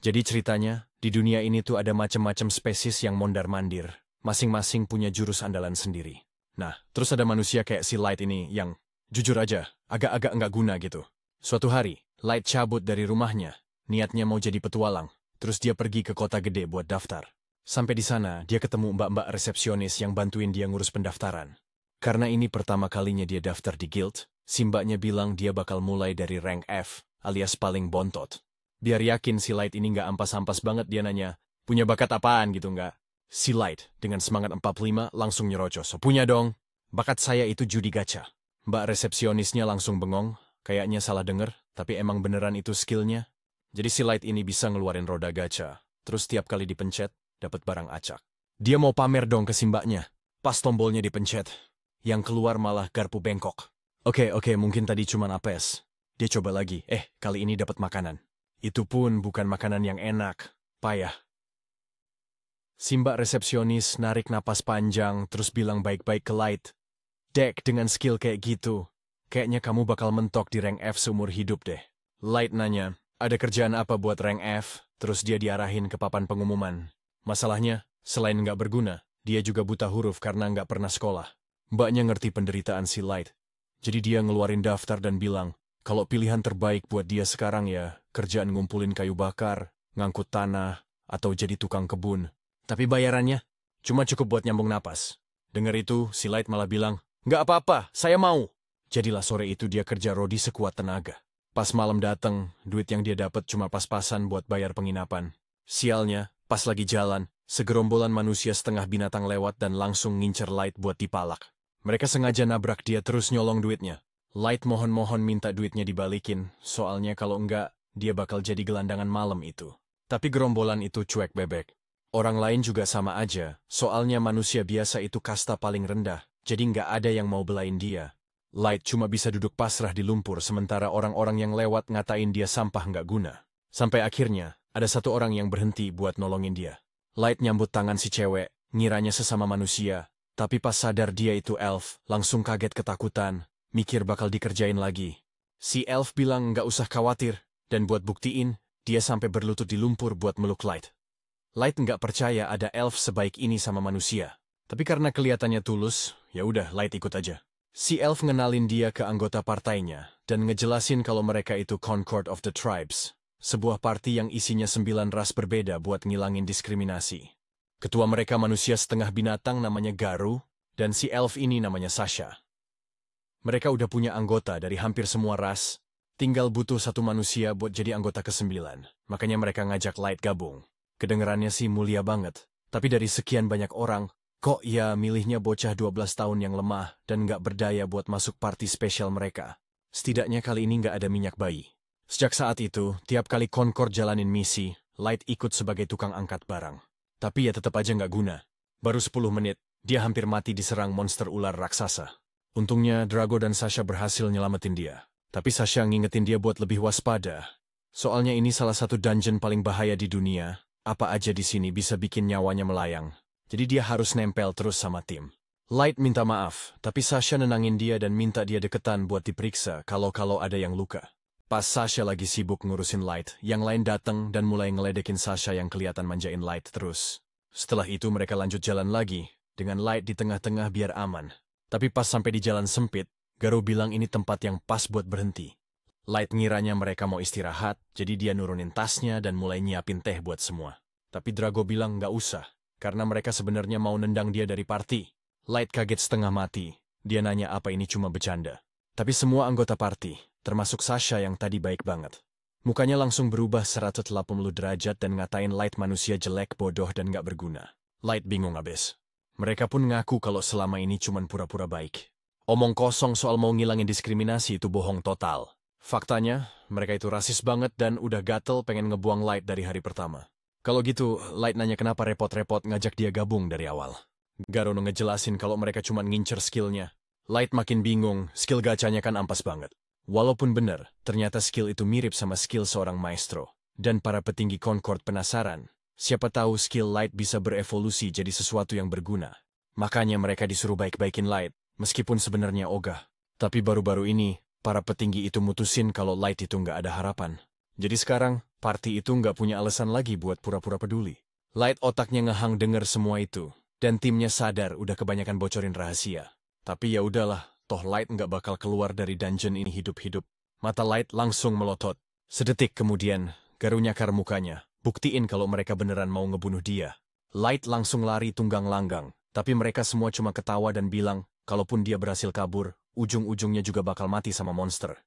Jadi ceritanya, di dunia ini tuh ada macam-macam spesies yang mondar-mandir. Masing-masing punya jurus andalan sendiri. Nah, terus ada manusia kayak si Light ini yang, jujur aja, agak-agak nggak guna gitu. Suatu hari, Light cabut dari rumahnya. Niatnya mau jadi petualang. Terus dia pergi ke kota gede buat daftar. Sampai di sana, dia ketemu mbak-mbak resepsionis yang bantuin dia ngurus pendaftaran. Karena ini pertama kalinya dia daftar di guild, si mbaknya bilang dia bakal mulai dari rank F, alias paling bontot. Biar yakin si Light ini nggak ampas-ampas banget, dia nanya, punya bakat apaan gitu nggak? Si Light, dengan semangat 45, langsung nyerocos. Punya dong, bakat saya itu judi gacha. Mbak resepsionisnya langsung bengong, kayaknya salah denger, tapi emang beneran itu skillnya. Jadi si Light ini bisa ngeluarin roda gacha, terus tiap kali dipencet, dapat barang acak. Dia mau pamer dong ke si mbaknya. Pas tombolnya dipencet, yang keluar malah garpu bengkok. Oke, mungkin tadi cuman apes. Dia coba lagi, kali ini dapat makanan. Itu pun bukan makanan yang enak, payah. Si mbak resepsionis narik napas panjang terus bilang baik-baik ke Light. Dek, dengan skill kayak gitu, kayaknya kamu bakal mentok di rank F seumur hidup deh. Light nanya, ada kerjaan apa buat rank F? Terus dia diarahin ke papan pengumuman. Masalahnya, selain nggak berguna, dia juga buta huruf karena nggak pernah sekolah. Mbaknya ngerti penderitaan si Light. Jadi dia ngeluarin daftar dan bilang, kalau pilihan terbaik buat dia sekarang ya, kerjaan ngumpulin kayu bakar, ngangkut tanah, atau jadi tukang kebun. Tapi bayarannya cuma cukup buat nyambung napas. Dengar itu, si Light malah bilang, nggak apa-apa, saya mau. Jadilah sore itu dia kerja rodi sekuat tenaga. Pas malam dateng, duit yang dia dapat cuma pas-pasan buat bayar penginapan. Sialnya, pas lagi jalan, segerombolan manusia setengah binatang lewat dan langsung ngincer Light buat dipalak. Mereka sengaja nabrak dia terus nyolong duitnya. Light mohon-mohon minta duitnya dibalikin, soalnya kalau enggak, dia bakal jadi gelandangan malam itu. Tapi gerombolan itu cuek bebek. Orang lain juga sama aja, soalnya manusia biasa itu kasta paling rendah, jadi nggak ada yang mau belain dia. Light cuma bisa duduk pasrah di lumpur sementara orang-orang yang lewat ngatain dia sampah nggak guna. Sampai akhirnya, ada satu orang yang berhenti buat nolongin dia. Light nyambut tangan si cewek, ngiranya sesama manusia, tapi pas sadar dia itu elf, langsung kaget ketakutan, mikir bakal dikerjain lagi. Si elf bilang nggak usah khawatir, dan buat buktiin, dia sampai berlutut di lumpur buat meluk Light. Light nggak percaya ada elf sebaik ini sama manusia. Tapi karena kelihatannya tulus, ya udah Light ikut aja. Si elf ngenalin dia ke anggota partainya, dan ngejelasin kalau mereka itu Concord of the Tribes. Sebuah parti yang isinya 9 ras berbeda buat ngilangin diskriminasi. Ketua mereka manusia setengah binatang namanya Garu, dan si elf ini namanya Sasha. Mereka udah punya anggota dari hampir semua ras, tinggal butuh satu manusia buat jadi anggota ke-9. Makanya mereka ngajak Light gabung. Kedengerannya sih mulia banget, tapi dari sekian banyak orang, kok ya milihnya bocah 12 tahun yang lemah dan nggak berdaya buat masuk party spesial mereka. Setidaknya kali ini nggak ada minyak bayi. Sejak saat itu, tiap kali Concord jalanin misi, Light ikut sebagai tukang angkat barang. Tapi ya tetap aja nggak guna. Baru 10 menit, dia hampir mati diserang monster ular raksasa. Untungnya Drago dan Sasha berhasil nyelamatin dia. Tapi Sasha ngingetin dia buat lebih waspada. Soalnya ini salah satu dungeon paling bahaya di dunia. Apa aja di sini bisa bikin nyawanya melayang. Jadi dia harus nempel terus sama tim. Light minta maaf, tapi Sasha nenangin dia dan minta dia deketan buat diperiksa kalau ada yang luka. Pas Sasha lagi sibuk ngurusin Light, yang lain datang dan mulai ngeledekin Sasha yang kelihatan manjain Light terus. Setelah itu mereka lanjut jalan lagi, dengan Light di tengah-tengah biar aman. Tapi pas sampai di jalan sempit, Garu bilang ini tempat yang pas buat berhenti. Light ngiranya mereka mau istirahat, jadi dia nurunin tasnya dan mulai nyiapin teh buat semua. Tapi Drago bilang nggak usah, karena mereka sebenarnya mau nendang dia dari party. Light kaget setengah mati, dia nanya apa ini cuma bercanda. Tapi semua anggota party, termasuk Sasha yang tadi baik banget. Mukanya langsung berubah 180 derajat dan ngatain Light manusia jelek, bodoh, dan nggak berguna. Light bingung abis. Mereka pun ngaku kalau selama ini cuma pura-pura baik. Omong kosong soal mau ngilangin diskriminasi itu bohong total. Faktanya, mereka itu rasis banget dan udah gatel pengen ngebuang Light dari hari pertama. Kalau gitu, Light nanya kenapa repot-repot ngajak dia gabung dari awal. Garono ngejelasin kalau mereka cuma ngincer skillnya. Light makin bingung, skill gacanya kan ampas banget. Walaupun benar, ternyata skill itu mirip sama skill seorang maestro. Dan para petinggi Concord penasaran, siapa tahu skill Light bisa berevolusi jadi sesuatu yang berguna. Makanya mereka disuruh baik-baikin Light, meskipun sebenarnya ogah. Tapi baru-baru ini, para petinggi itu mutusin kalau Light itu nggak ada harapan. Jadi sekarang, party itu nggak punya alasan lagi buat pura-pura peduli. Light otaknya ngehang denger semua itu, dan timnya sadar udah kebanyakan bocorin rahasia. Tapi ya udahlah, toh Light nggak bakal keluar dari dungeon ini hidup-hidup. Mata Light langsung melotot. Sedetik kemudian, Garu nyakar mukanya, buktiin kalau mereka beneran mau ngebunuh dia. Light langsung lari tunggang langgang, tapi mereka semua cuma ketawa dan bilang, kalaupun dia berhasil kabur, ujung-ujungnya juga bakal mati sama monster.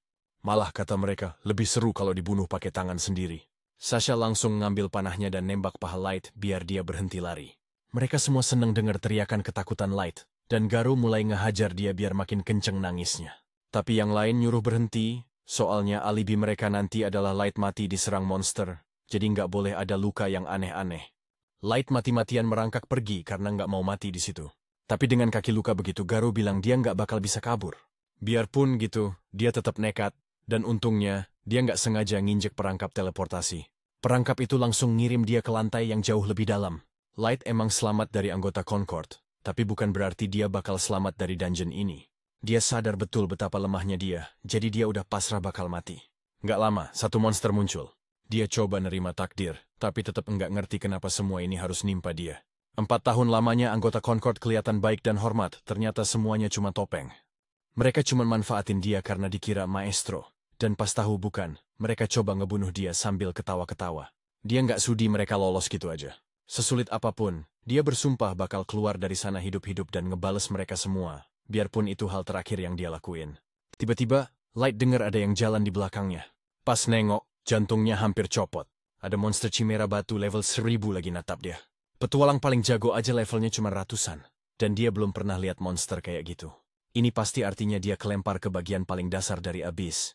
Malah kata mereka, lebih seru kalau dibunuh pakai tangan sendiri. Sasha langsung ngambil panahnya dan nembak paha Light biar dia berhenti lari. Mereka semua seneng dengar teriakan ketakutan Light, dan Garu mulai ngehajar dia biar makin kenceng nangisnya. Tapi yang lain nyuruh berhenti, soalnya alibi mereka nanti adalah Light mati diserang monster, jadi nggak boleh ada luka yang aneh-aneh. Light mati-matian merangkak pergi karena nggak mau mati di situ. Tapi dengan kaki luka begitu, Garu bilang dia nggak bakal bisa kabur. Biarpun gitu, dia tetap nekat. Dan untungnya, dia nggak sengaja nginjek perangkap teleportasi. Perangkap itu langsung ngirim dia ke lantai yang jauh lebih dalam. Light emang selamat dari anggota Concord, tapi bukan berarti dia bakal selamat dari dungeon ini. Dia sadar betul betapa lemahnya dia, jadi dia udah pasrah bakal mati. Nggak lama, satu monster muncul. Dia coba nerima takdir, tapi tetap nggak ngerti kenapa semua ini harus nimpa dia. 4 tahun lamanya anggota Concord kelihatan baik dan hormat, ternyata semuanya cuma topeng. Mereka cuma manfaatin dia karena dikira maestro. Dan pas tahu bukan, mereka coba ngebunuh dia sambil ketawa-ketawa. Dia nggak sudi mereka lolos gitu aja. Sesulit apapun, dia bersumpah bakal keluar dari sana hidup-hidup dan ngebales mereka semua, biarpun itu hal terakhir yang dia lakuin. Tiba-tiba, Light dengar ada yang jalan di belakangnya. Pas nengok, jantungnya hampir copot. Ada monster chimera batu level 1000 lagi natap dia. Petualang paling jago aja levelnya cuma ratusan. Dan dia belum pernah lihat monster kayak gitu. Ini pasti artinya dia kelempar ke bagian paling dasar dari abyss.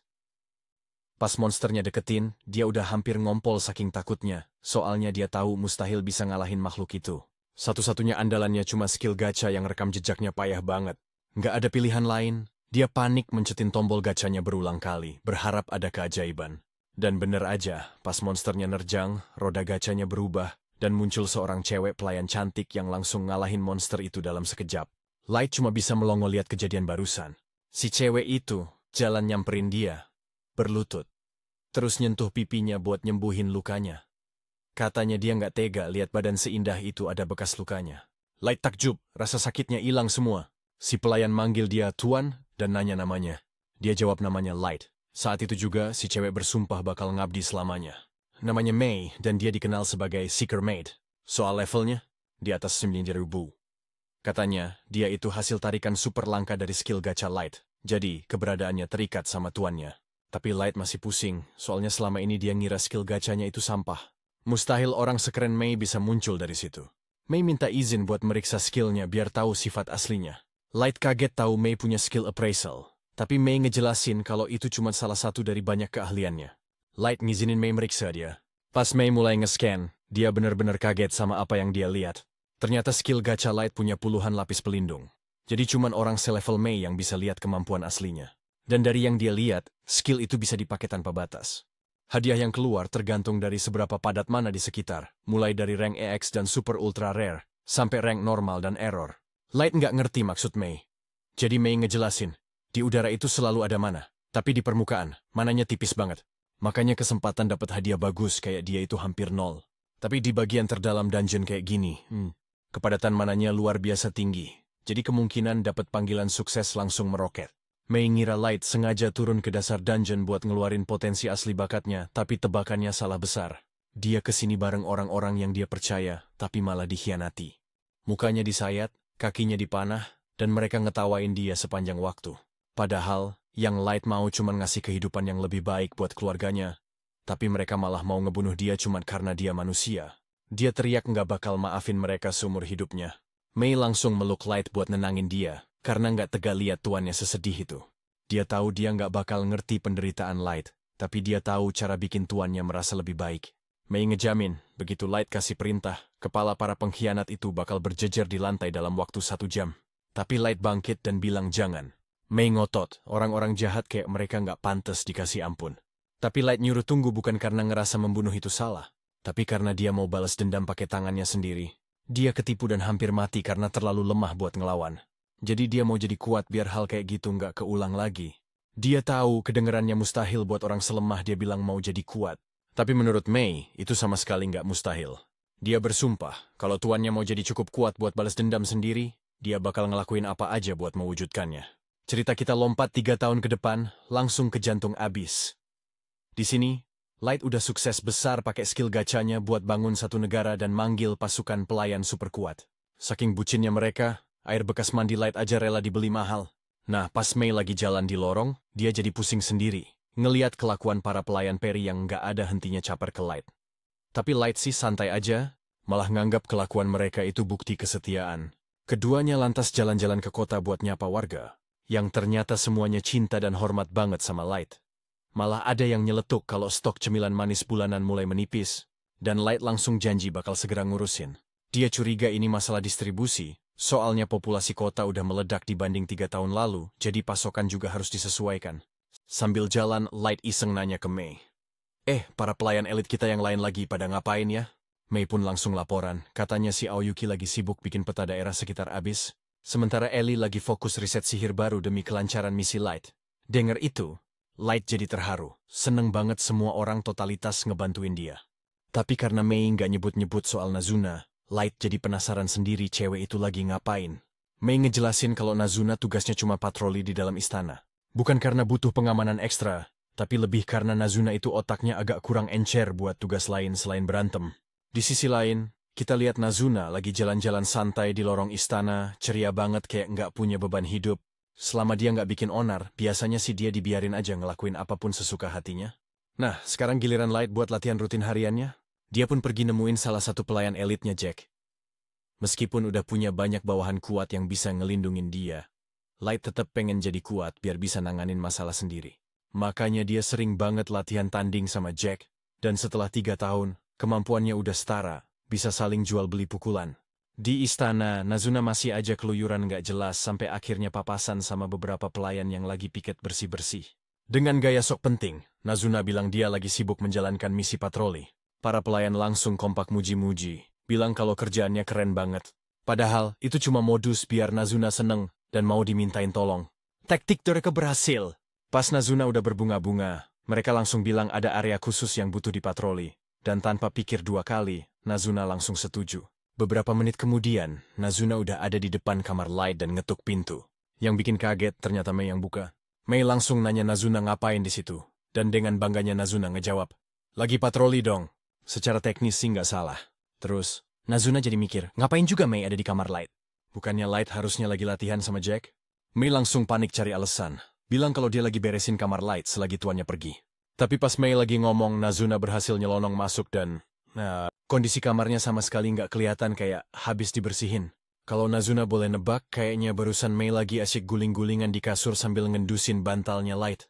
Pas monsternya deketin, dia udah hampir ngompol saking takutnya, soalnya dia tahu mustahil bisa ngalahin makhluk itu. Satu-satunya andalannya cuma skill gacha yang rekam jejaknya payah banget. Nggak ada pilihan lain, dia panik mencetin tombol gachanya berulang kali, berharap ada keajaiban. Dan bener aja, pas monsternya nerjang, roda gachanya berubah, dan muncul seorang cewek pelayan cantik yang langsung ngalahin monster itu dalam sekejap. Light cuma bisa melongo lihat kejadian barusan. Si cewek itu jalan nyamperin dia, berlutut. Terus nyentuh pipinya buat nyembuhin lukanya. Katanya dia nggak tega lihat badan seindah itu ada bekas lukanya. Light takjub, rasa sakitnya hilang semua. Si pelayan manggil dia Tuan dan nanya namanya. Dia jawab namanya Light. Saat itu juga si cewek bersumpah bakal ngabdi selamanya. Namanya May dan dia dikenal sebagai Seeker Maid. Soal levelnya, di atas 9.000. Katanya, dia itu hasil tarikan super langka dari skill gacha Light. Jadi, keberadaannya terikat sama tuannya. Tapi Light masih pusing, soalnya selama ini dia ngira skill gachanya itu sampah. Mustahil orang sekeren May bisa muncul dari situ. May minta izin buat meriksa skillnya biar tahu sifat aslinya. Light kaget tahu May punya skill appraisal. Tapi May ngejelasin kalau itu cuma salah satu dari banyak keahliannya. Light ngizinin May meriksa dia. Pas May mulai nge-scan, dia benar-benar kaget sama apa yang dia lihat. Ternyata skill gacha Light punya puluhan lapis pelindung. Jadi cuman orang selevel May yang bisa lihat kemampuan aslinya. Dan dari yang dia lihat, skill itu bisa dipakai tanpa batas. Hadiah yang keluar tergantung dari seberapa padat mana di sekitar, mulai dari rank EX dan super ultra rare, sampai rank normal dan error. Light nggak ngerti maksud May. Jadi May ngejelasin, di udara itu selalu ada mana, tapi di permukaan, mananya tipis banget. Makanya kesempatan dapat hadiah bagus kayak dia itu hampir nol. Tapi di bagian terdalam dungeon kayak gini, kepadatan mananya luar biasa tinggi. Jadi kemungkinan dapat panggilan sukses langsung meroket. May ngira Light sengaja turun ke dasar dungeon buat ngeluarin potensi asli bakatnya, tapi tebakannya salah besar. Dia kesini bareng orang-orang yang dia percaya, tapi malah dikhianati. Mukanya disayat, kakinya dipanah, dan mereka ngetawain dia sepanjang waktu. Padahal, yang Light mau cuma ngasih kehidupan yang lebih baik buat keluarganya. Tapi mereka malah mau ngebunuh dia cuma karena dia manusia. Dia teriak nggak bakal maafin mereka seumur hidupnya. May langsung meluk Light buat nenangin dia. Karena nggak tega lihat tuannya sesedih itu. Dia tahu dia nggak bakal ngerti penderitaan Light, tapi dia tahu cara bikin tuannya merasa lebih baik. May ngejamin, begitu Light kasih perintah, kepala para pengkhianat itu bakal berjejer di lantai dalam waktu 1 jam. Tapi Light bangkit dan bilang jangan. May ngotot, orang-orang jahat kayak mereka nggak pantas dikasih ampun. Tapi Light nyuruh tunggu bukan karena ngerasa membunuh itu salah, tapi karena dia mau balas dendam pakai tangannya sendiri. Dia ketipu dan hampir mati karena terlalu lemah buat ngelawan. Jadi dia mau jadi kuat biar hal kayak gitu nggak keulang lagi. Dia tahu kedengarannya mustahil buat orang selemah dia bilang mau jadi kuat. Tapi menurut Mei, itu sama sekali nggak mustahil. Dia bersumpah, kalau tuannya mau jadi cukup kuat buat balas dendam sendiri, dia bakal ngelakuin apa aja buat mewujudkannya. Cerita kita lompat 3 tahun ke depan, langsung ke jantung abis. Di sini, Light udah sukses besar pakai skill gacanya buat bangun satu negara dan manggil pasukan pelayan super kuat. Saking bucinnya mereka, air bekas mandi Light aja rela dibeli mahal. Nah, pas Mei lagi jalan di lorong, dia jadi pusing sendiri. Ngeliat kelakuan para pelayan peri yang nggak ada hentinya caper ke Light. Tapi Light sih santai aja, malah nganggap kelakuan mereka itu bukti kesetiaan. Keduanya lantas jalan-jalan ke kota buat nyapa warga, yang ternyata semuanya cinta dan hormat banget sama Light. Malah ada yang nyeletuk kalau stok cemilan manis bulanan mulai menipis, dan Light langsung janji bakal segera ngurusin. Dia curiga ini masalah distribusi, soalnya populasi kota udah meledak dibanding 3 tahun lalu, jadi pasokan juga harus disesuaikan. Sambil jalan, Light iseng nanya ke Mei. Para pelayan elit kita yang lain lagi pada ngapain ya? Mei pun langsung laporan, katanya si Aoyuki lagi sibuk bikin peta daerah sekitar abis, sementara Ellie lagi fokus riset sihir baru demi kelancaran misi Light. Dengar itu, Light jadi terharu, seneng banget semua orang totalitas ngebantuin dia. Tapi karena Mei nggak nyebut-nyebut soal Nazuna, Light jadi penasaran sendiri cewek itu lagi ngapain. Mei ngejelasin kalau Nazuna tugasnya cuma patroli di dalam istana. Bukan karena butuh pengamanan ekstra, tapi lebih karena Nazuna itu otaknya agak kurang encer buat tugas lain selain berantem. Di sisi lain, kita lihat Nazuna lagi jalan-jalan santai di lorong istana, ceria banget kayak nggak punya beban hidup. Selama dia nggak bikin onar, biasanya sih dia dibiarin aja ngelakuin apapun sesuka hatinya. Nah, sekarang giliran Light buat latihan rutin hariannya. Dia pun pergi nemuin salah satu pelayan elitnya Jack. Meskipun udah punya banyak bawahan kuat yang bisa ngelindungin dia, Light tetap pengen jadi kuat biar bisa nanganin masalah sendiri. Makanya dia sering banget latihan tanding sama Jack, dan setelah 3 tahun, kemampuannya udah setara, bisa saling jual beli pukulan. Di istana, Nazuna masih aja keluyuran nggak jelas sampai akhirnya papasan sama beberapa pelayan yang lagi piket bersih-bersih. Dengan gaya sok penting, Nazuna bilang dia lagi sibuk menjalankan misi patroli. Para pelayan langsung kompak muji-muji, bilang kalau kerjaannya keren banget. Padahal, itu cuma modus biar Nazuna seneng dan mau dimintain tolong. Taktik mereka berhasil. Pas Nazuna udah berbunga-bunga, mereka langsung bilang ada area khusus yang butuh dipatroli. Dan tanpa pikir 2 kali, Nazuna langsung setuju. Beberapa menit kemudian, Nazuna udah ada di depan kamar Light dan ngetuk pintu. Yang bikin kaget ternyata Mei yang buka. Mei langsung nanya Nazuna ngapain di situ. Dan dengan bangganya Nazuna ngejawab, "Lagi patroli dong." Secara teknis sih nggak salah. Terus, Nazuna jadi mikir, ngapain juga Mei ada di kamar Light? Bukannya Light harusnya lagi latihan sama Jack? Mei langsung panik cari alasan. Bilang kalau dia lagi beresin kamar Light selagi tuannya pergi. Tapi pas Mei lagi ngomong, Nazuna berhasil nyelonong masuk dan kondisi kamarnya sama sekali nggak kelihatan kayak habis dibersihin. Kalau Nazuna boleh nebak, kayaknya barusan Mei lagi asyik guling-gulingan di kasur sambil ngendusin bantalnya Light.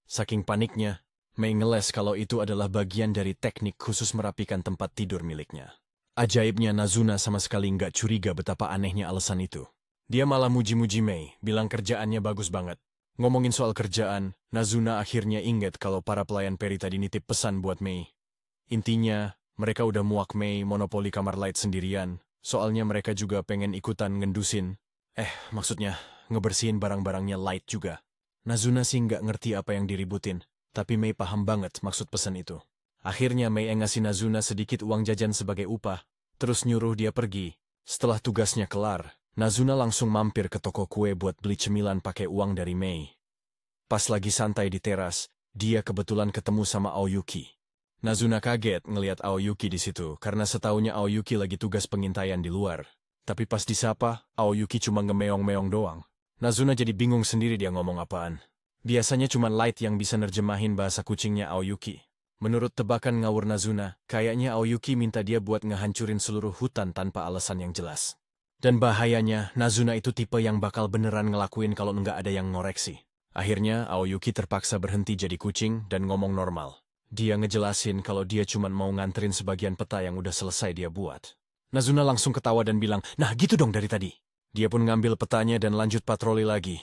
Saking paniknya, Mei ngeles kalau itu adalah bagian dari teknik khusus merapikan tempat tidur miliknya. Ajaibnya Nazuna sama sekali nggak curiga betapa anehnya alasan itu. Dia malah muji-muji Mei, bilang kerjaannya bagus banget. Ngomongin soal kerjaan, Nazuna akhirnya inget kalau para pelayan peri tadi nitip pesan buat Mei. Intinya, mereka udah muak Mei monopoli kamar Light sendirian, soalnya mereka juga pengen ikutan ngendusin. Maksudnya, ngebersihin barang-barangnya Light juga. Nazuna sih nggak ngerti apa yang diributin, tapi Mei paham banget maksud pesan itu. Akhirnya Mei ngasih Nazuna sedikit uang jajan sebagai upah, terus nyuruh dia pergi. Setelah tugasnya kelar, Nazuna langsung mampir ke toko kue buat beli cemilan pakai uang dari Mei. Pas lagi santai di teras, dia kebetulan ketemu sama Aoyuki. Nazuna kaget ngelihat Aoyuki di situ karena setaunya Aoyuki lagi tugas pengintaian di luar. Tapi pas disapa, Aoyuki cuma ngemeong-meong doang. Nazuna jadi bingung sendiri dia ngomong apaan. Biasanya cuma Light yang bisa nerjemahin bahasa kucingnya Aoyuki. Menurut tebakan ngawur Nazuna, kayaknya Aoyuki minta dia buat ngehancurin seluruh hutan tanpa alasan yang jelas. Dan bahayanya, Nazuna itu tipe yang bakal beneran ngelakuin kalau nggak ada yang ngoreksi. Akhirnya, Aoyuki terpaksa berhenti jadi kucing dan ngomong normal. Dia ngejelasin kalau dia cuma mau nganterin sebagian peta yang udah selesai dia buat. Nazuna langsung ketawa dan bilang, "Nah gitu dong dari tadi." Dia pun ngambil petanya dan lanjut patroli lagi.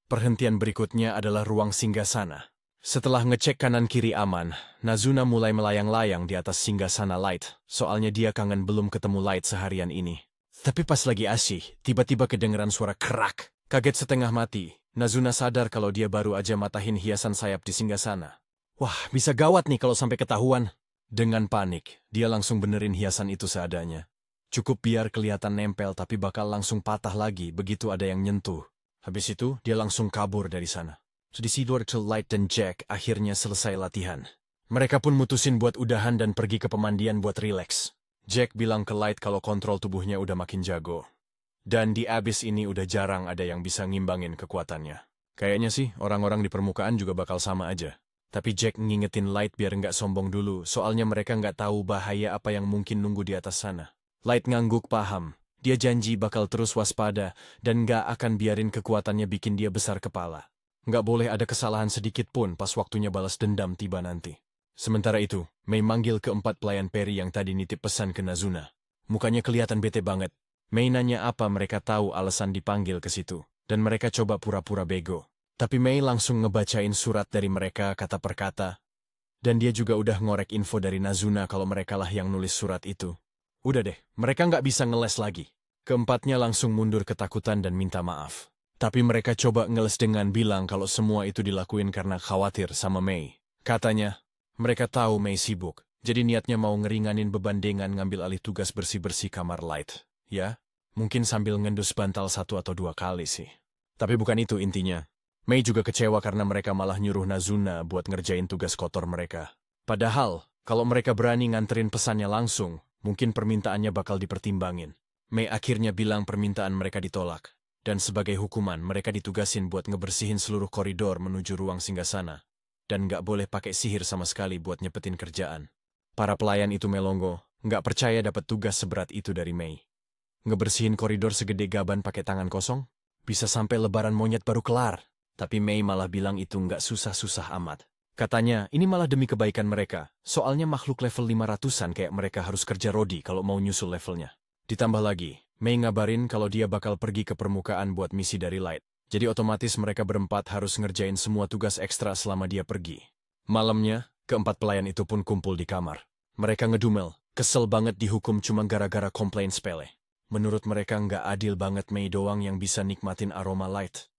Perhentian berikutnya adalah ruang singgasana. Setelah ngecek kanan-kiri aman, Nazuna mulai melayang-layang di atas singgasana Light, soalnya dia kangen belum ketemu Light seharian ini. Tapi pas lagi asyik, tiba-tiba kedengeran suara kerak. Kaget setengah mati, Nazuna sadar kalau dia baru aja matahin hiasan sayap di singgasana. Wah, bisa gawat nih kalau sampai ketahuan. Dengan panik, dia langsung benerin hiasan itu seadanya. Cukup biar kelihatan nempel tapi bakal langsung patah lagi begitu ada yang nyentuh. Habis itu, dia langsung kabur dari sana. Sedisi Light dan Jack akhirnya selesai latihan. Mereka pun mutusin buat udahan dan pergi ke pemandian buat rileks. Jack bilang ke Light kalau kontrol tubuhnya udah makin jago. Dan di Abyss ini udah jarang ada yang bisa ngimbangin kekuatannya. Kayaknya sih orang-orang di permukaan juga bakal sama aja. Tapi Jack ngingetin Light biar nggak sombong dulu, soalnya mereka nggak tahu bahaya apa yang mungkin nunggu di atas sana. Light ngangguk paham. Dia janji bakal terus waspada dan nggak akan biarin kekuatannya bikin dia besar kepala. Nggak boleh ada kesalahan sedikit pun pas waktunya balas dendam tiba nanti. Sementara itu, Mei manggil keempat pelayan peri yang tadi nitip pesan ke Nazuna. Mukanya kelihatan bete banget. Mei nanya apa mereka tahu alasan dipanggil ke situ, dan mereka coba pura-pura bego. Tapi Mei langsung ngebacain surat dari mereka kata per kata, dan dia juga udah ngorek info dari Nazuna kalau merekalah yang nulis surat itu. Udah deh, mereka nggak bisa ngeles lagi. Keempatnya langsung mundur ketakutan dan minta maaf. Tapi mereka coba ngeles dengan bilang kalau semua itu dilakuin karena khawatir sama Mei. Katanya, mereka tahu Mei sibuk, jadi niatnya mau ngeringanin beban dengan ngambil alih tugas bersih-bersih kamar Light. Ya, mungkin sambil ngendus bantal 1 atau 2 kali sih. Tapi bukan itu intinya. Mei juga kecewa karena mereka malah nyuruh Nazuna buat ngerjain tugas kotor mereka. Padahal, kalau mereka berani nganterin pesannya langsung, mungkin permintaannya bakal dipertimbangin. Mei akhirnya bilang permintaan mereka ditolak. Dan sebagai hukuman, mereka ditugasin buat ngebersihin seluruh koridor menuju ruang singgasana. Dan nggak boleh pakai sihir sama sekali buat nyepetin kerjaan. Para pelayan itu melongo, nggak percaya dapat tugas seberat itu dari Mei. Ngebersihin koridor segede gaban pakai tangan kosong? Bisa sampai lebaran monyet baru kelar. Tapi Mei malah bilang itu nggak susah-susah amat. Katanya, ini malah demi kebaikan mereka. Soalnya makhluk level 500-an kayak mereka harus kerja rodi kalau mau nyusul levelnya. Ditambah lagi, Mei ngabarin kalau dia bakal pergi ke permukaan buat misi dari Light. Jadi otomatis mereka berempat harus ngerjain semua tugas ekstra selama dia pergi. Malamnya, keempat pelayan itu pun kumpul di kamar. Mereka ngedumel, kesel banget dihukum cuma gara-gara komplain sepele. Menurut mereka nggak adil banget Mei doang yang bisa nikmatin aroma Light.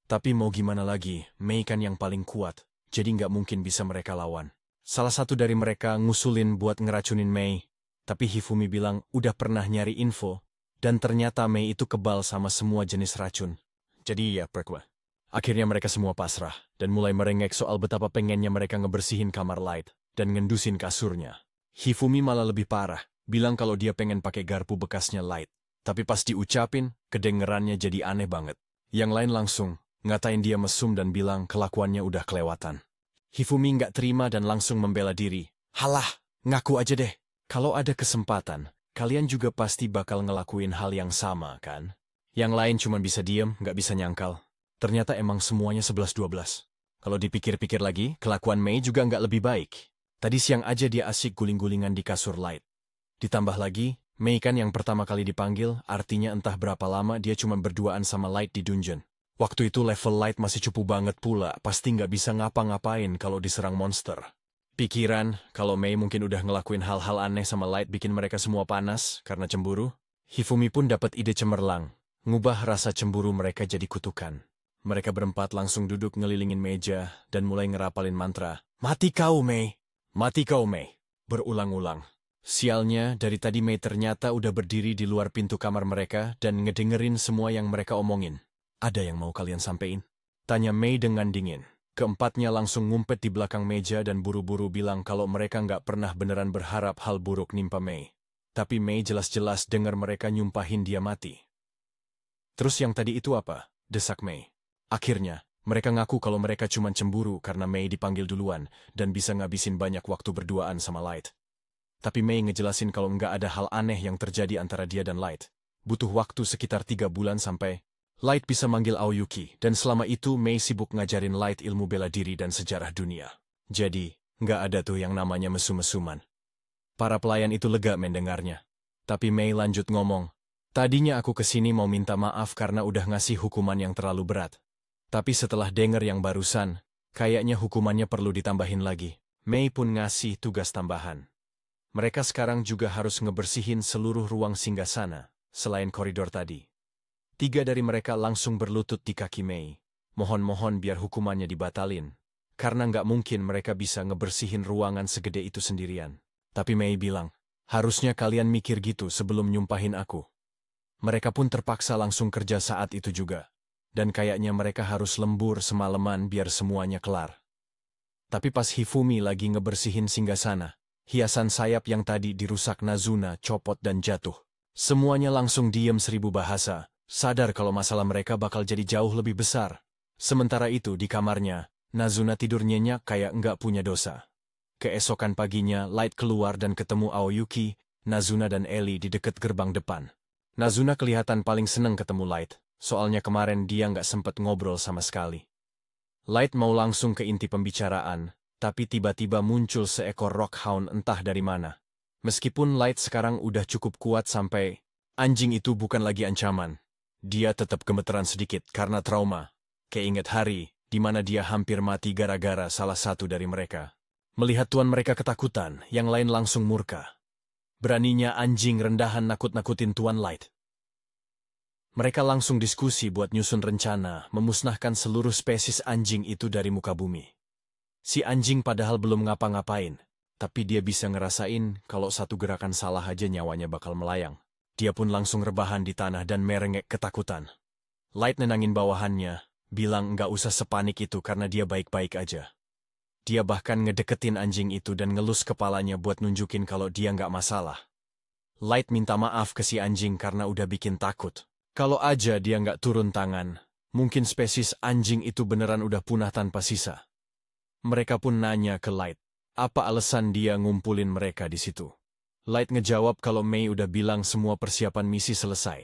Tapi mau gimana lagi, Mei kan yang paling kuat, jadi nggak mungkin bisa mereka lawan. Salah satu dari mereka ngusulin buat ngeracunin Mei, tapi Hifumi bilang udah pernah nyari info, dan ternyata Mei itu kebal sama semua jenis racun. Jadi ya perkwa. Akhirnya mereka semua pasrah, dan mulai merengek soal betapa pengennya mereka ngebersihin kamar Light, dan ngendusin kasurnya. Hifumi malah lebih parah, bilang kalau dia pengen pakai garpu bekasnya Light. Tapi pas diucapin, kedengerannya jadi aneh banget. Yang lain langsung ngatain dia mesum dan bilang kelakuannya udah kelewatan. Hifumi nggak terima dan langsung membela diri. Halah, ngaku aja deh. Kalau ada kesempatan, kalian juga pasti bakal ngelakuin hal yang sama, kan? Yang lain cuma bisa diem, nggak bisa nyangkal. Ternyata emang semuanya 11-12. Kalau dipikir-pikir lagi, kelakuan Mei juga nggak lebih baik. Tadi siang aja dia asik guling-gulingan di kasur Light. Ditambah lagi, Mei kan yang pertama kali dipanggil, artinya entah berapa lama dia cuma berduaan sama Light di dungeon. Waktu itu level Light masih cupu banget pula, pasti nggak bisa ngapa-ngapain kalau diserang monster. Pikiran, kalau Mei mungkin udah ngelakuin hal-hal aneh sama Light bikin mereka semua panas karena cemburu. Hifumi pun dapat ide cemerlang, ngubah rasa cemburu mereka jadi kutukan. Mereka berempat langsung duduk ngelilingin meja dan mulai ngerapalin mantra. Mati kau, Mei! Mati kau, Mei! Berulang-ulang. Sialnya, dari tadi Mei ternyata udah berdiri di luar pintu kamar mereka dan ngedengerin semua yang mereka omongin. Ada yang mau kalian sampein? Tanya Mei dengan dingin. Keempatnya langsung ngumpet di belakang meja dan buru-buru bilang kalau mereka nggak pernah beneran berharap hal buruk nimpa Mei. Tapi Mei jelas-jelas dengar mereka nyumpahin dia mati. Terus yang tadi itu apa? Desak Mei. Akhirnya, mereka ngaku kalau mereka cuma cemburu karena Mei dipanggil duluan dan bisa ngabisin banyak waktu berduaan sama Light. Tapi Mei ngejelasin kalau nggak ada hal aneh yang terjadi antara dia dan Light. Butuh waktu sekitar 3 bulan sampai Light bisa manggil Aoyuki, dan selama itu Mei sibuk ngajarin Light ilmu bela diri dan sejarah dunia. Jadi, nggak ada tuh yang namanya mesum-mesuman. Para pelayan itu lega mendengarnya. Tapi Mei lanjut ngomong, tadinya aku kesini mau minta maaf karena udah ngasih hukuman yang terlalu berat. Tapi setelah denger yang barusan, kayaknya hukumannya perlu ditambahin lagi. Mei pun ngasih tugas tambahan. Mereka sekarang juga harus ngebersihin seluruh ruang singgasana, selain koridor tadi. 3 dari mereka langsung berlutut di kaki Mei. Mohon-mohon biar hukumannya dibatalin. Karena nggak mungkin mereka bisa ngebersihin ruangan segede itu sendirian. Tapi Mei bilang, harusnya kalian mikir gitu sebelum nyumpahin aku. Mereka pun terpaksa langsung kerja saat itu juga. Dan kayaknya mereka harus lembur semalaman biar semuanya kelar. Tapi pas Hifumi lagi ngebersihin singgasana, hiasan sayap yang tadi dirusak Nazuna copot dan jatuh. Semuanya langsung diem 1000 bahasa, sadar kalau masalah mereka bakal jadi jauh lebih besar. Sementara itu di kamarnya, Nazuna tidur nyenyak kayak nggak punya dosa. Keesokan paginya, Light keluar dan ketemu Aoyuki, Nazuna dan Ellie di dekat gerbang depan. Nazuna kelihatan paling seneng ketemu Light, soalnya kemarin dia nggak sempet ngobrol sama sekali. Light mau langsung ke inti pembicaraan, tapi tiba-tiba muncul seekor rockhound entah dari mana. Meskipun Light sekarang udah cukup kuat sampai anjing itu bukan lagi ancaman. Dia tetap gemeteran sedikit karena trauma. Keinget hari di mana dia hampir mati gara-gara salah satu dari mereka. Melihat tuan mereka ketakutan, yang lain langsung murka. Beraninya anjing rendahan nakut-nakutin tuan Light. Mereka langsung diskusi buat nyusun rencana memusnahkan seluruh spesies anjing itu dari muka bumi. Si anjing padahal belum ngapa-ngapain, tapi dia bisa ngerasain kalau satu gerakan salah aja nyawanya bakal melayang. Dia pun langsung rebahan di tanah dan merengek ketakutan. Light nenangin bawahannya, bilang nggak usah sepanik itu karena dia baik-baik aja. Dia bahkan ngedeketin anjing itu dan ngelus kepalanya buat nunjukin kalau dia nggak masalah. Light minta maaf ke si anjing karena udah bikin takut. Kalau aja dia nggak turun tangan, mungkin spesies anjing itu beneran udah punah tanpa sisa. Mereka pun nanya ke Light, apa alasan dia ngumpulin mereka di situ. Light ngejawab kalau Mei udah bilang semua persiapan misi selesai.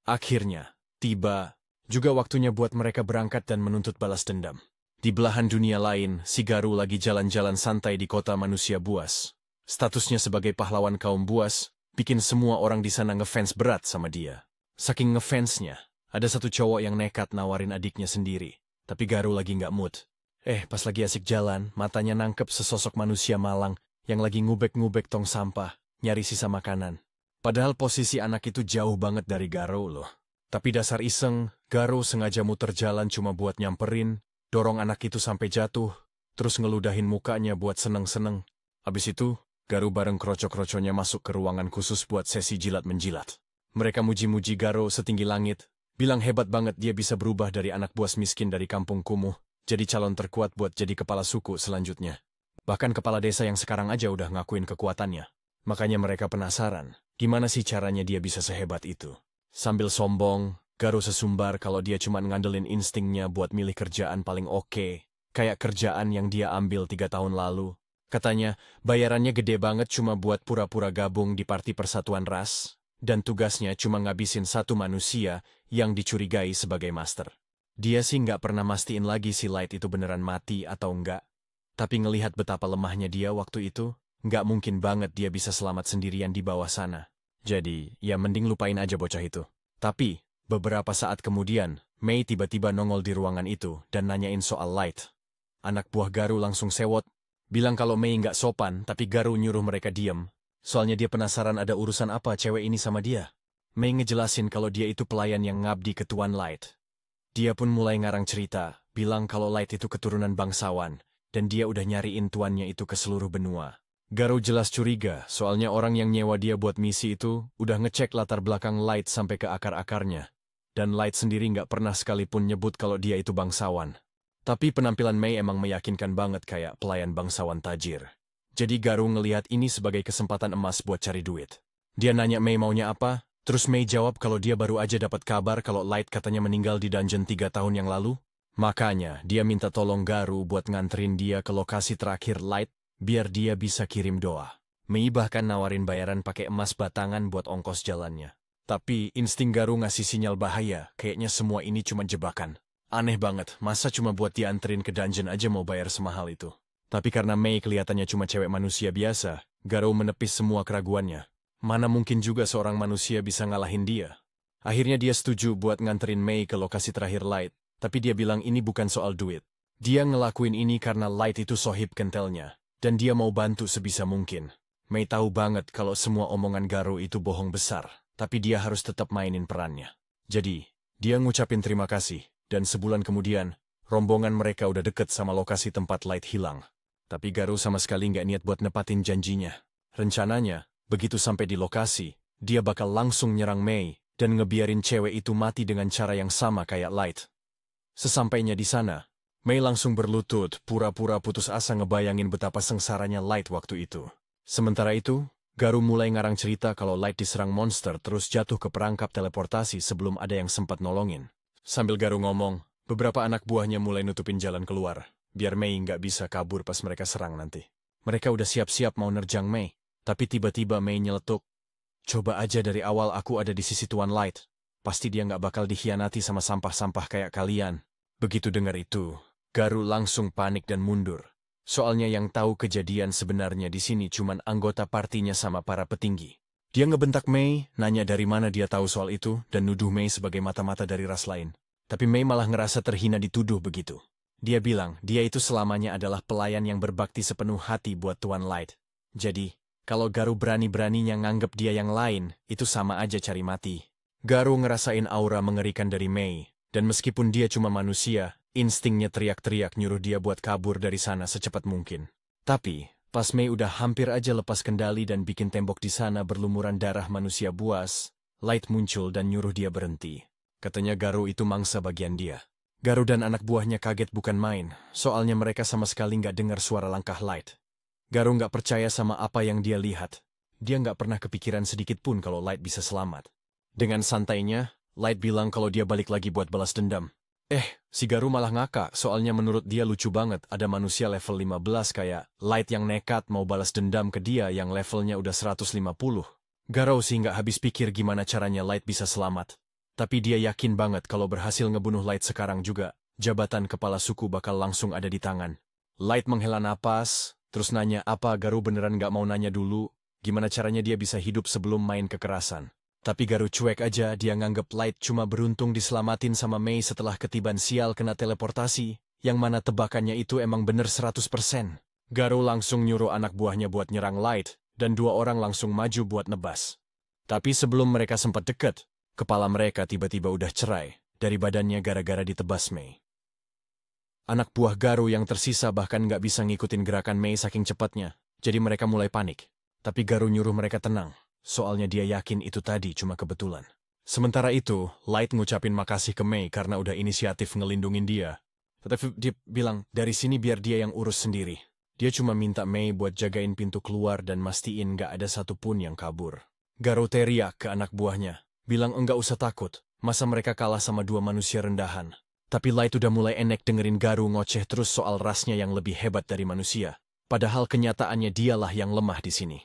Akhirnya, tiba juga waktunya buat mereka berangkat dan menuntut balas dendam. Di belahan dunia lain, si Garu lagi jalan-jalan santai di kota manusia buas. Statusnya sebagai pahlawan kaum buas, bikin semua orang di sana ngefans berat sama dia. Saking ngefansnya, ada satu cowok yang nekat nawarin adiknya sendiri. Tapi Garu lagi nggak mood. Pas lagi asik jalan, matanya nangkep sesosok manusia malang yang lagi ngubek-ngubek tong sampah, nyari sisa makanan. Padahal posisi anak itu jauh banget dari Garu loh. Tapi dasar iseng, Garu sengaja muter jalan cuma buat nyamperin, dorong anak itu sampai jatuh, terus ngeludahin mukanya buat seneng-seneng. Habis itu, Garu bareng kroco-kroconya masuk ke ruangan khusus buat sesi jilat-menjilat. Mereka muji-muji Garu setinggi langit, bilang hebat banget dia bisa berubah dari anak buas miskin dari kampung kumuh, jadi calon terkuat buat jadi kepala suku selanjutnya. Bahkan kepala desa yang sekarang aja udah ngakuin kekuatannya. Makanya mereka penasaran, gimana sih caranya dia bisa sehebat itu. Sambil sombong, Garu sesumbar kalau dia cuma ngandelin instingnya buat milih kerjaan paling oke, kayak kerjaan yang dia ambil 3 tahun lalu. Katanya, bayarannya gede banget cuma buat pura-pura gabung di Parti Persatuan Ras, dan tugasnya cuma ngabisin satu manusia yang dicurigai sebagai master. Dia sih nggak pernah mastiin lagi si Light itu beneran mati atau enggak. Tapi ngelihat betapa lemahnya dia waktu itu, nggak mungkin banget dia bisa selamat sendirian di bawah sana. Jadi, ya mending lupain aja bocah itu. Tapi, beberapa saat kemudian, Mei tiba-tiba nongol di ruangan itu dan nanyain soal Light. Anak buah Garu langsung sewot, bilang kalau Mei nggak sopan tapi Garu nyuruh mereka diem. Soalnya dia penasaran ada urusan apa cewek ini sama dia. Mei ngejelasin kalau dia itu pelayan yang ngabdi ke Tuan Light. Dia pun mulai ngarang cerita, bilang kalau Light itu keturunan bangsawan, dan dia udah nyariin tuannya itu ke seluruh benua. Garu jelas curiga, soalnya orang yang nyewa dia buat misi itu udah ngecek latar belakang Light sampai ke akar-akarnya. Dan Light sendiri nggak pernah sekalipun nyebut kalau dia itu bangsawan. Tapi penampilan Mei emang meyakinkan banget kayak pelayan bangsawan tajir. Jadi Garu ngelihat ini sebagai kesempatan emas buat cari duit. Dia nanya Mei maunya apa, terus Mei jawab kalau dia baru aja dapat kabar kalau Light katanya meninggal di dungeon 3 tahun yang lalu. Makanya dia minta tolong Garu buat nganterin dia ke lokasi terakhir Light, biar dia bisa kirim doa. Mei bahkan nawarin bayaran pakai emas batangan buat ongkos jalannya. Tapi insting Garu ngasih sinyal bahaya, kayaknya semua ini cuma jebakan. Aneh banget, masa cuma buat dianterin ke dungeon aja mau bayar semahal itu. Tapi karena Mei kelihatannya cuma cewek manusia biasa, Garu menepis semua keraguannya. Mana mungkin juga seorang manusia bisa ngalahin dia. Akhirnya dia setuju buat nganterin Mei ke lokasi terakhir Light, tapi dia bilang ini bukan soal duit. Dia ngelakuin ini karena Light itu sohib kentelnya. Dan dia mau bantu sebisa mungkin. Mei tahu banget kalau semua omongan Garu itu bohong besar, tapi dia harus tetap mainin perannya. Jadi, dia ngucapin terima kasih, dan sebulan kemudian, rombongan mereka udah deket sama lokasi tempat Light hilang. Tapi Garu sama sekali nggak niat buat nepatin janjinya. Rencananya, begitu sampai di lokasi, dia bakal langsung nyerang Mei, dan ngebiarin cewek itu mati dengan cara yang sama kayak Light. Sesampainya di sana, Mei langsung berlutut, pura-pura putus asa ngebayangin betapa sengsaranya Light waktu itu. Sementara itu, Garu mulai ngarang cerita kalau Light diserang monster terus jatuh ke perangkap teleportasi sebelum ada yang sempat nolongin. Sambil Garu ngomong, beberapa anak buahnya mulai nutupin jalan keluar, biar Mei nggak bisa kabur pas mereka serang nanti. Mereka udah siap-siap mau nerjang Mei, tapi tiba-tiba Mei nyeletuk. Coba aja dari awal aku ada di sisi Tuan Light. Pasti dia nggak bakal dikhianati sama sampah-sampah kayak kalian. Begitu dengar itu, Garu langsung panik dan mundur. Soalnya yang tahu kejadian sebenarnya di sini cuman anggota partinya sama para petinggi. Dia ngebentak Mei, nanya dari mana dia tahu soal itu, dan nuduh Mei sebagai mata-mata dari ras lain. Tapi Mei malah ngerasa terhina dituduh begitu. Dia bilang dia itu selamanya adalah pelayan yang berbakti sepenuh hati buat Tuan Light. Jadi, kalau Garu berani-beraninya nganggep dia yang lain, itu sama aja cari mati. Garu ngerasain aura mengerikan dari Mei, dan meskipun dia cuma manusia, instingnya teriak-teriak nyuruh dia buat kabur dari sana secepat mungkin. Tapi, pas Mei udah hampir aja lepas kendali dan bikin tembok di sana berlumuran darah manusia buas, Light muncul dan nyuruh dia berhenti. Katanya Garu itu mangsa bagian dia. Garu dan anak buahnya kaget bukan main, soalnya mereka sama sekali nggak dengar suara langkah Light. Garu nggak percaya sama apa yang dia lihat. Dia nggak pernah kepikiran sedikit pun kalau Light bisa selamat. Dengan santainya, Light bilang kalau dia balik lagi buat balas dendam. Si Garu malah ngakak, soalnya menurut dia lucu banget ada manusia level 15 kayak Light yang nekat mau balas dendam ke dia yang levelnya udah 150. Garu sih nggak habis pikir gimana caranya Light bisa selamat. Tapi dia yakin banget kalau berhasil ngebunuh Light sekarang juga, jabatan kepala suku bakal langsung ada di tangan. Light menghela napas, terus nanya apa Garu beneran nggak mau nanya dulu, gimana caranya dia bisa hidup sebelum main kekerasan. Tapi Garu cuek aja, dia nganggep Light cuma beruntung diselamatin sama Mei setelah ketiban sial kena teleportasi, yang mana tebakannya itu emang bener 100%. Garu langsung nyuruh anak buahnya buat nyerang Light, dan dua orang langsung maju buat nebas. Tapi sebelum mereka sempat deket, kepala mereka tiba-tiba udah cerai dari badannya gara-gara ditebas Mei. Anak buah Garu yang tersisa bahkan nggak bisa ngikutin gerakan Mei saking cepatnya, jadi mereka mulai panik. Tapi Garu nyuruh mereka tenang. Soalnya dia yakin itu tadi cuma kebetulan. Sementara itu, Light ngucapin makasih ke Mei karena udah inisiatif ngelindungin dia. Tetapi dia bilang, dari sini biar dia yang urus sendiri. Dia cuma minta Mei buat jagain pintu keluar dan mastiin gak ada satupun yang kabur. Garu teriak ke anak buahnya, bilang enggak usah takut, masa mereka kalah sama dua manusia rendahan. Tapi Light udah mulai enek dengerin Garu ngoceh terus soal rasnya yang lebih hebat dari manusia. Padahal kenyataannya dialah yang lemah di sini.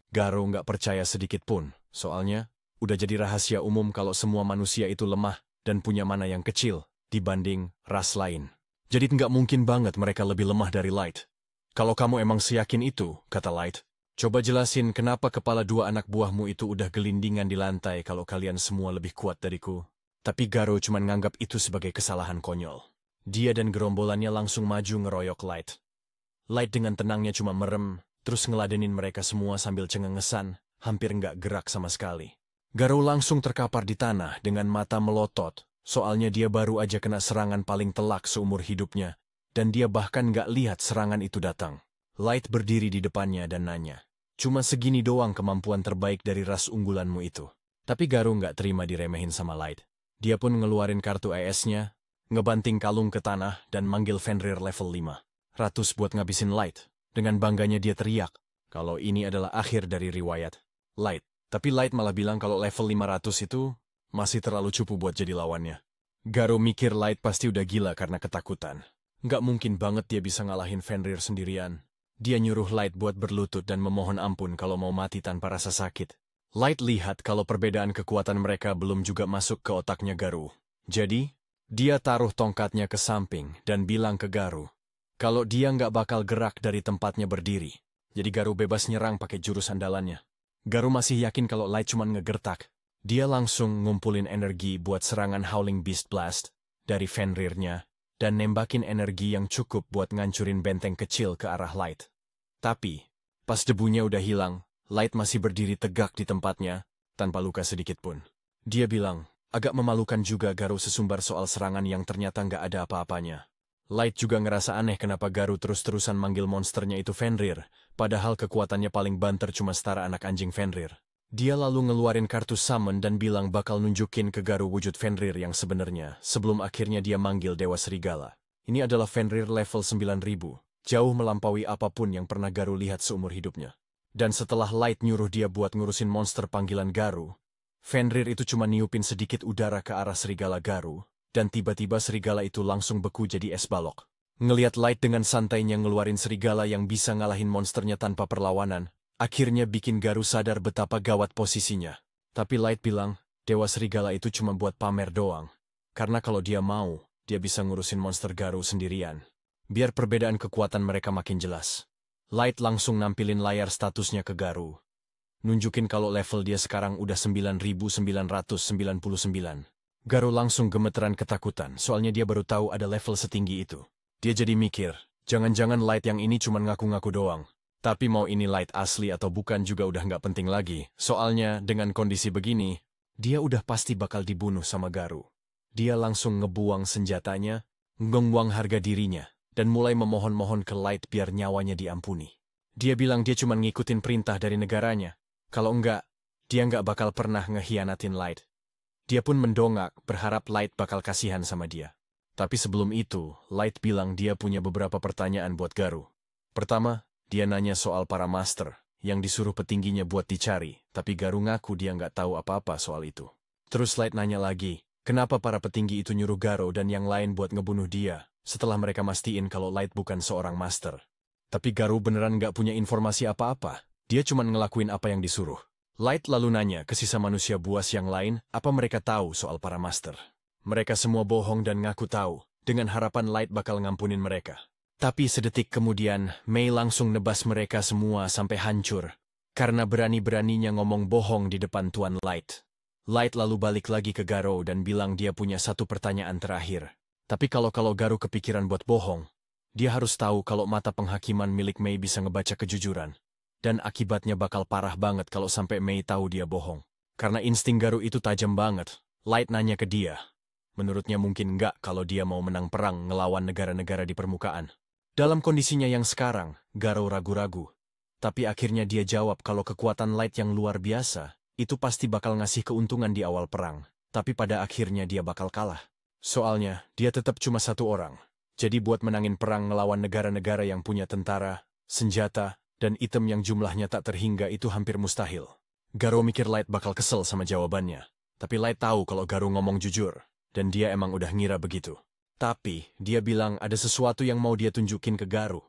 Garu nggak percaya sedikit pun, soalnya udah jadi rahasia umum kalau semua manusia itu lemah dan punya mana yang kecil dibanding ras lain. Jadi nggak mungkin banget mereka lebih lemah dari Light. Kalau kamu emang seyakin itu, kata Light, coba jelasin kenapa kepala dua anak buahmu itu udah gelindingan di lantai kalau kalian semua lebih kuat dariku. Tapi Garu cuma nganggap itu sebagai kesalahan konyol. Dia dan gerombolannya langsung maju ngeroyok Light. Light dengan tenangnya cuma merem, terus ngeladenin mereka semua sambil cengengesan, hampir nggak gerak sama sekali. Garu langsung terkapar di tanah dengan mata melotot, soalnya dia baru aja kena serangan paling telak seumur hidupnya, dan dia bahkan nggak lihat serangan itu datang. Light berdiri di depannya dan nanya, cuma segini doang kemampuan terbaik dari ras unggulanmu itu. Tapi Garu nggak terima diremehin sama Light. Dia pun ngeluarin kartu ES-nya, ngebanting kalung ke tanah dan manggil Fenrir level 5. Ratus buat ngabisin Light. Dengan bangganya dia teriak, kalau ini adalah akhir dari riwayat Light. Tapi Light malah bilang kalau level 500 itu masih terlalu cupu buat jadi lawannya. Garu mikir Light pasti udah gila karena ketakutan. Nggak mungkin banget dia bisa ngalahin Fenrir sendirian. Dia nyuruh Light buat berlutut dan memohon ampun kalau mau mati tanpa rasa sakit. Light lihat kalau perbedaan kekuatan mereka belum juga masuk ke otaknya Garu. Jadi, dia taruh tongkatnya ke samping dan bilang ke Garu, kalau dia nggak bakal gerak dari tempatnya berdiri. Jadi Garu bebas nyerang pakai jurus andalannya. Garu masih yakin kalau Light cuma ngegertak. Dia langsung ngumpulin energi buat serangan Howling Beast Blast dari Fenrirnya dan nembakin energi yang cukup buat ngancurin benteng kecil ke arah Light. Tapi, pas debunya udah hilang, Light masih berdiri tegak di tempatnya tanpa luka sedikit pun. Dia bilang, Agak memalukan juga Garu sesumbar soal serangan yang ternyata nggak ada apa-apanya. Light juga ngerasa aneh kenapa Garu terus-terusan manggil monsternya itu Fenrir, padahal kekuatannya paling banter cuma setara anak anjing Fenrir. Dia lalu ngeluarin kartu summon dan bilang bakal nunjukin ke Garu wujud Fenrir yang sebenarnya, sebelum akhirnya dia manggil Dewa Serigala. Ini adalah Fenrir level 9000, jauh melampaui apapun yang pernah Garu lihat seumur hidupnya. Dan setelah Light nyuruh dia buat ngurusin monster panggilan Garu, Fenrir itu cuma niupin sedikit udara ke arah Serigala Garu, dan tiba-tiba serigala itu langsung beku jadi es balok. Ngeliat Light dengan santainya ngeluarin serigala yang bisa ngalahin monsternya tanpa perlawanan, akhirnya bikin Garu sadar betapa gawat posisinya. Tapi Light bilang, Dewa Serigala itu cuma buat pamer doang. Karena kalau dia mau, dia bisa ngurusin monster Garu sendirian. Biar perbedaan kekuatan mereka makin jelas. Light langsung nampilin layar statusnya ke Garu. Nunjukin kalau level dia sekarang udah 9999. Garu langsung gemeteran ketakutan, soalnya dia baru tahu ada level setinggi itu. Dia jadi mikir, jangan-jangan Light yang ini cuma ngaku-ngaku doang. Tapi mau ini Light asli atau bukan juga udah nggak penting lagi, soalnya dengan kondisi begini, dia udah pasti bakal dibunuh sama Garu. Dia langsung ngebuang senjatanya, ngebuang harga dirinya, dan mulai memohon-mohon ke Light biar nyawanya diampuni. Dia bilang dia cuma ngikutin perintah dari negaranya. Kalau enggak, dia nggak bakal pernah ngehianatin Light. Dia pun mendongak, berharap Light bakal kasihan sama dia. Tapi sebelum itu, Light bilang dia punya beberapa pertanyaan buat Garu. Pertama, dia nanya soal para master, yang disuruh petingginya buat dicari, tapi Garu ngaku dia nggak tahu apa-apa soal itu. Terus Light nanya lagi, kenapa para petinggi itu nyuruh Garu dan yang lain buat ngebunuh dia, setelah mereka mastiin kalau Light bukan seorang master. Tapi Garu beneran nggak punya informasi apa-apa, dia cuma ngelakuin apa yang disuruh. Light lalu nanya ke sisa manusia buas yang lain, apa mereka tahu soal para master. Mereka semua bohong dan ngaku tahu, dengan harapan Light bakal ngampunin mereka. Tapi sedetik kemudian, Mei langsung nebas mereka semua sampai hancur, karena berani-beraninya ngomong bohong di depan Tuan Light. Light lalu balik lagi ke Garu dan bilang dia punya satu pertanyaan terakhir. Tapi kalau Garu kepikiran buat bohong, dia harus tahu kalau mata penghakiman milik Mei bisa ngebaca kejujuran. Dan akibatnya bakal parah banget kalau sampai Mei tahu dia bohong. Karena insting Garu itu tajam banget, Light nanya ke dia. Menurutnya mungkin nggak kalau dia mau menang perang ngelawan negara-negara di permukaan. Dalam kondisinya yang sekarang, Garu ragu-ragu. Tapi akhirnya dia jawab kalau kekuatan Light yang luar biasa, itu pasti bakal ngasih keuntungan di awal perang. Tapi pada akhirnya dia bakal kalah. Soalnya, dia tetap cuma satu orang. Jadi buat menangin perang ngelawan negara-negara yang punya tentara, senjata, dan item yang jumlahnya tak terhingga itu hampir mustahil. Garu mikir Light bakal kesel sama jawabannya. Tapi Light tahu kalau Garu ngomong jujur, dan dia emang udah ngira begitu. Tapi, dia bilang ada sesuatu yang mau dia tunjukin ke Garu.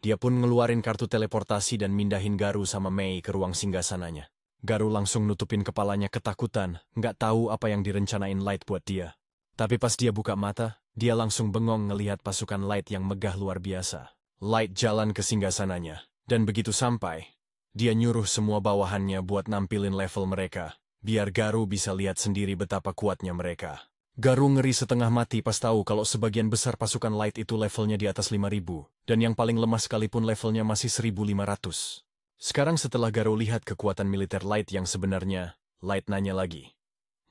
Dia pun ngeluarin kartu teleportasi dan mindahin Garu sama Mei ke ruang singgasananya. Garu langsung nutupin kepalanya ketakutan, nggak tahu apa yang direncanain Light buat dia. Tapi pas dia buka mata, dia langsung bengong ngelihat pasukan Light yang megah luar biasa. Light jalan ke singgasananya, dan begitu sampai, dia nyuruh semua bawahannya buat nampilin level mereka, biar Garu bisa lihat sendiri betapa kuatnya mereka. Garu ngeri setengah mati pas tahu kalau sebagian besar pasukan Light itu levelnya di atas 5000, dan yang paling lemah sekalipun levelnya masih 1500. Sekarang setelah Garu lihat kekuatan militer Light yang sebenarnya, Light nanya lagi.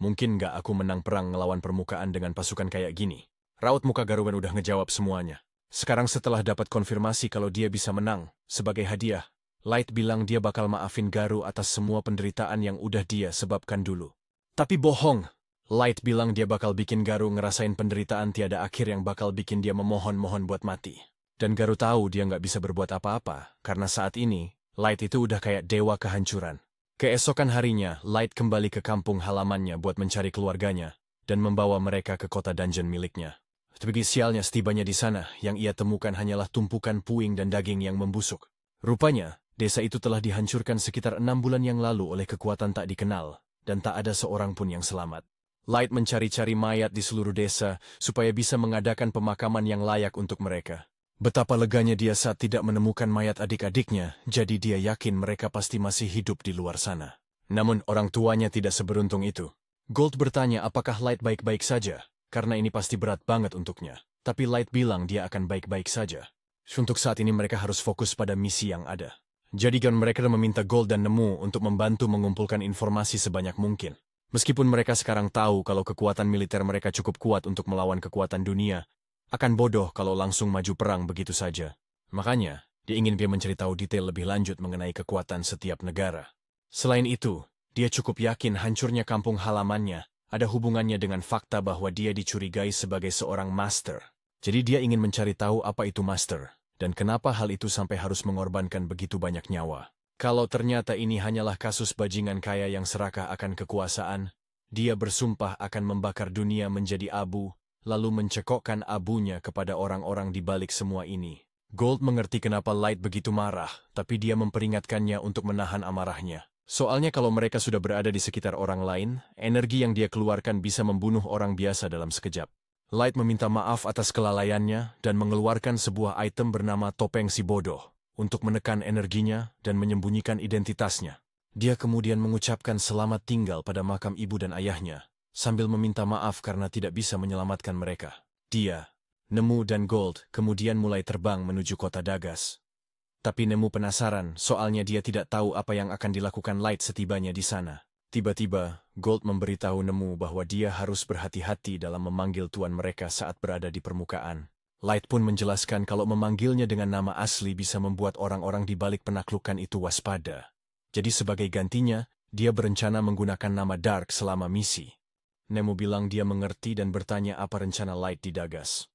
Mungkin nggak aku menang perang ngelawan permukaan dengan pasukan kayak gini? Raut muka Garu udah ngejawab semuanya. Sekarang setelah dapat konfirmasi kalau dia bisa menang, sebagai hadiah, Light bilang dia bakal maafin Garu atas semua penderitaan yang udah dia sebabkan dulu. Tapi bohong! Light bilang dia bakal bikin Garu ngerasain penderitaan tiada akhir yang bakal bikin dia memohon-mohon buat mati. Dan Garu tahu dia nggak bisa berbuat apa-apa, karena saat ini, Light itu udah kayak dewa kehancuran. Keesokan harinya, Light kembali ke kampung halamannya buat mencari keluarganya, dan membawa mereka ke kota dungeon miliknya. Tapi sialnya setibanya di sana, yang ia temukan hanyalah tumpukan puing dan daging yang membusuk. Rupanya, desa itu telah dihancurkan sekitar 6 bulan yang lalu oleh kekuatan tak dikenal, dan tak ada seorang pun yang selamat. Light mencari-cari mayat di seluruh desa supaya bisa mengadakan pemakaman yang layak untuk mereka. Betapa leganya dia saat tidak menemukan mayat adik-adiknya, jadi dia yakin mereka pasti masih hidup di luar sana. Namun orang tuanya tidak seberuntung itu. Gold bertanya apakah Light baik-baik saja, karena ini pasti berat banget untuknya. Tapi Light bilang dia akan baik-baik saja. Untuk saat ini mereka harus fokus pada misi yang ada. Jadi kan mereka meminta Gold dan Nemu untuk membantu mengumpulkan informasi sebanyak mungkin. Meskipun mereka sekarang tahu kalau kekuatan militer mereka cukup kuat untuk melawan kekuatan dunia, akan bodoh kalau langsung maju perang begitu saja. Makanya, dia ingin mencari tahu detail lebih lanjut mengenai kekuatan setiap negara. Selain itu, dia cukup yakin hancurnya kampung halamannya ada hubungannya dengan fakta bahwa dia dicurigai sebagai seorang master. Jadi dia ingin mencari tahu apa itu master, dan kenapa hal itu sampai harus mengorbankan begitu banyak nyawa. Kalau ternyata ini hanyalah kasus bajingan kaya yang serakah akan kekuasaan, dia bersumpah akan membakar dunia menjadi abu, lalu mencekokkan abunya kepada orang-orang di balik semua ini. Gold mengerti kenapa Light begitu marah, tapi dia memperingatkannya untuk menahan amarahnya. Soalnya kalau mereka sudah berada di sekitar orang lain, energi yang dia keluarkan bisa membunuh orang biasa dalam sekejap. Light meminta maaf atas kelalaiannya dan mengeluarkan sebuah item bernama topeng si bodoh untuk menekan energinya dan menyembunyikan identitasnya. Dia kemudian mengucapkan selamat tinggal pada makam ibu dan ayahnya, sambil meminta maaf karena tidak bisa menyelamatkan mereka. Dia, Nemu dan Gold kemudian mulai terbang menuju kota Dagas. Tapi Nemu penasaran soalnya dia tidak tahu apa yang akan dilakukan Light setibanya di sana. Tiba-tiba, Gold memberitahu Nemu bahwa dia harus berhati-hati dalam memanggil tuan mereka saat berada di permukaan. Light pun menjelaskan kalau memanggilnya dengan nama asli bisa membuat orang-orang di balik penaklukan itu waspada. Jadi sebagai gantinya, dia berencana menggunakan nama Dark selama misi. Nemu bilang dia mengerti dan bertanya apa rencana Light di Dagas.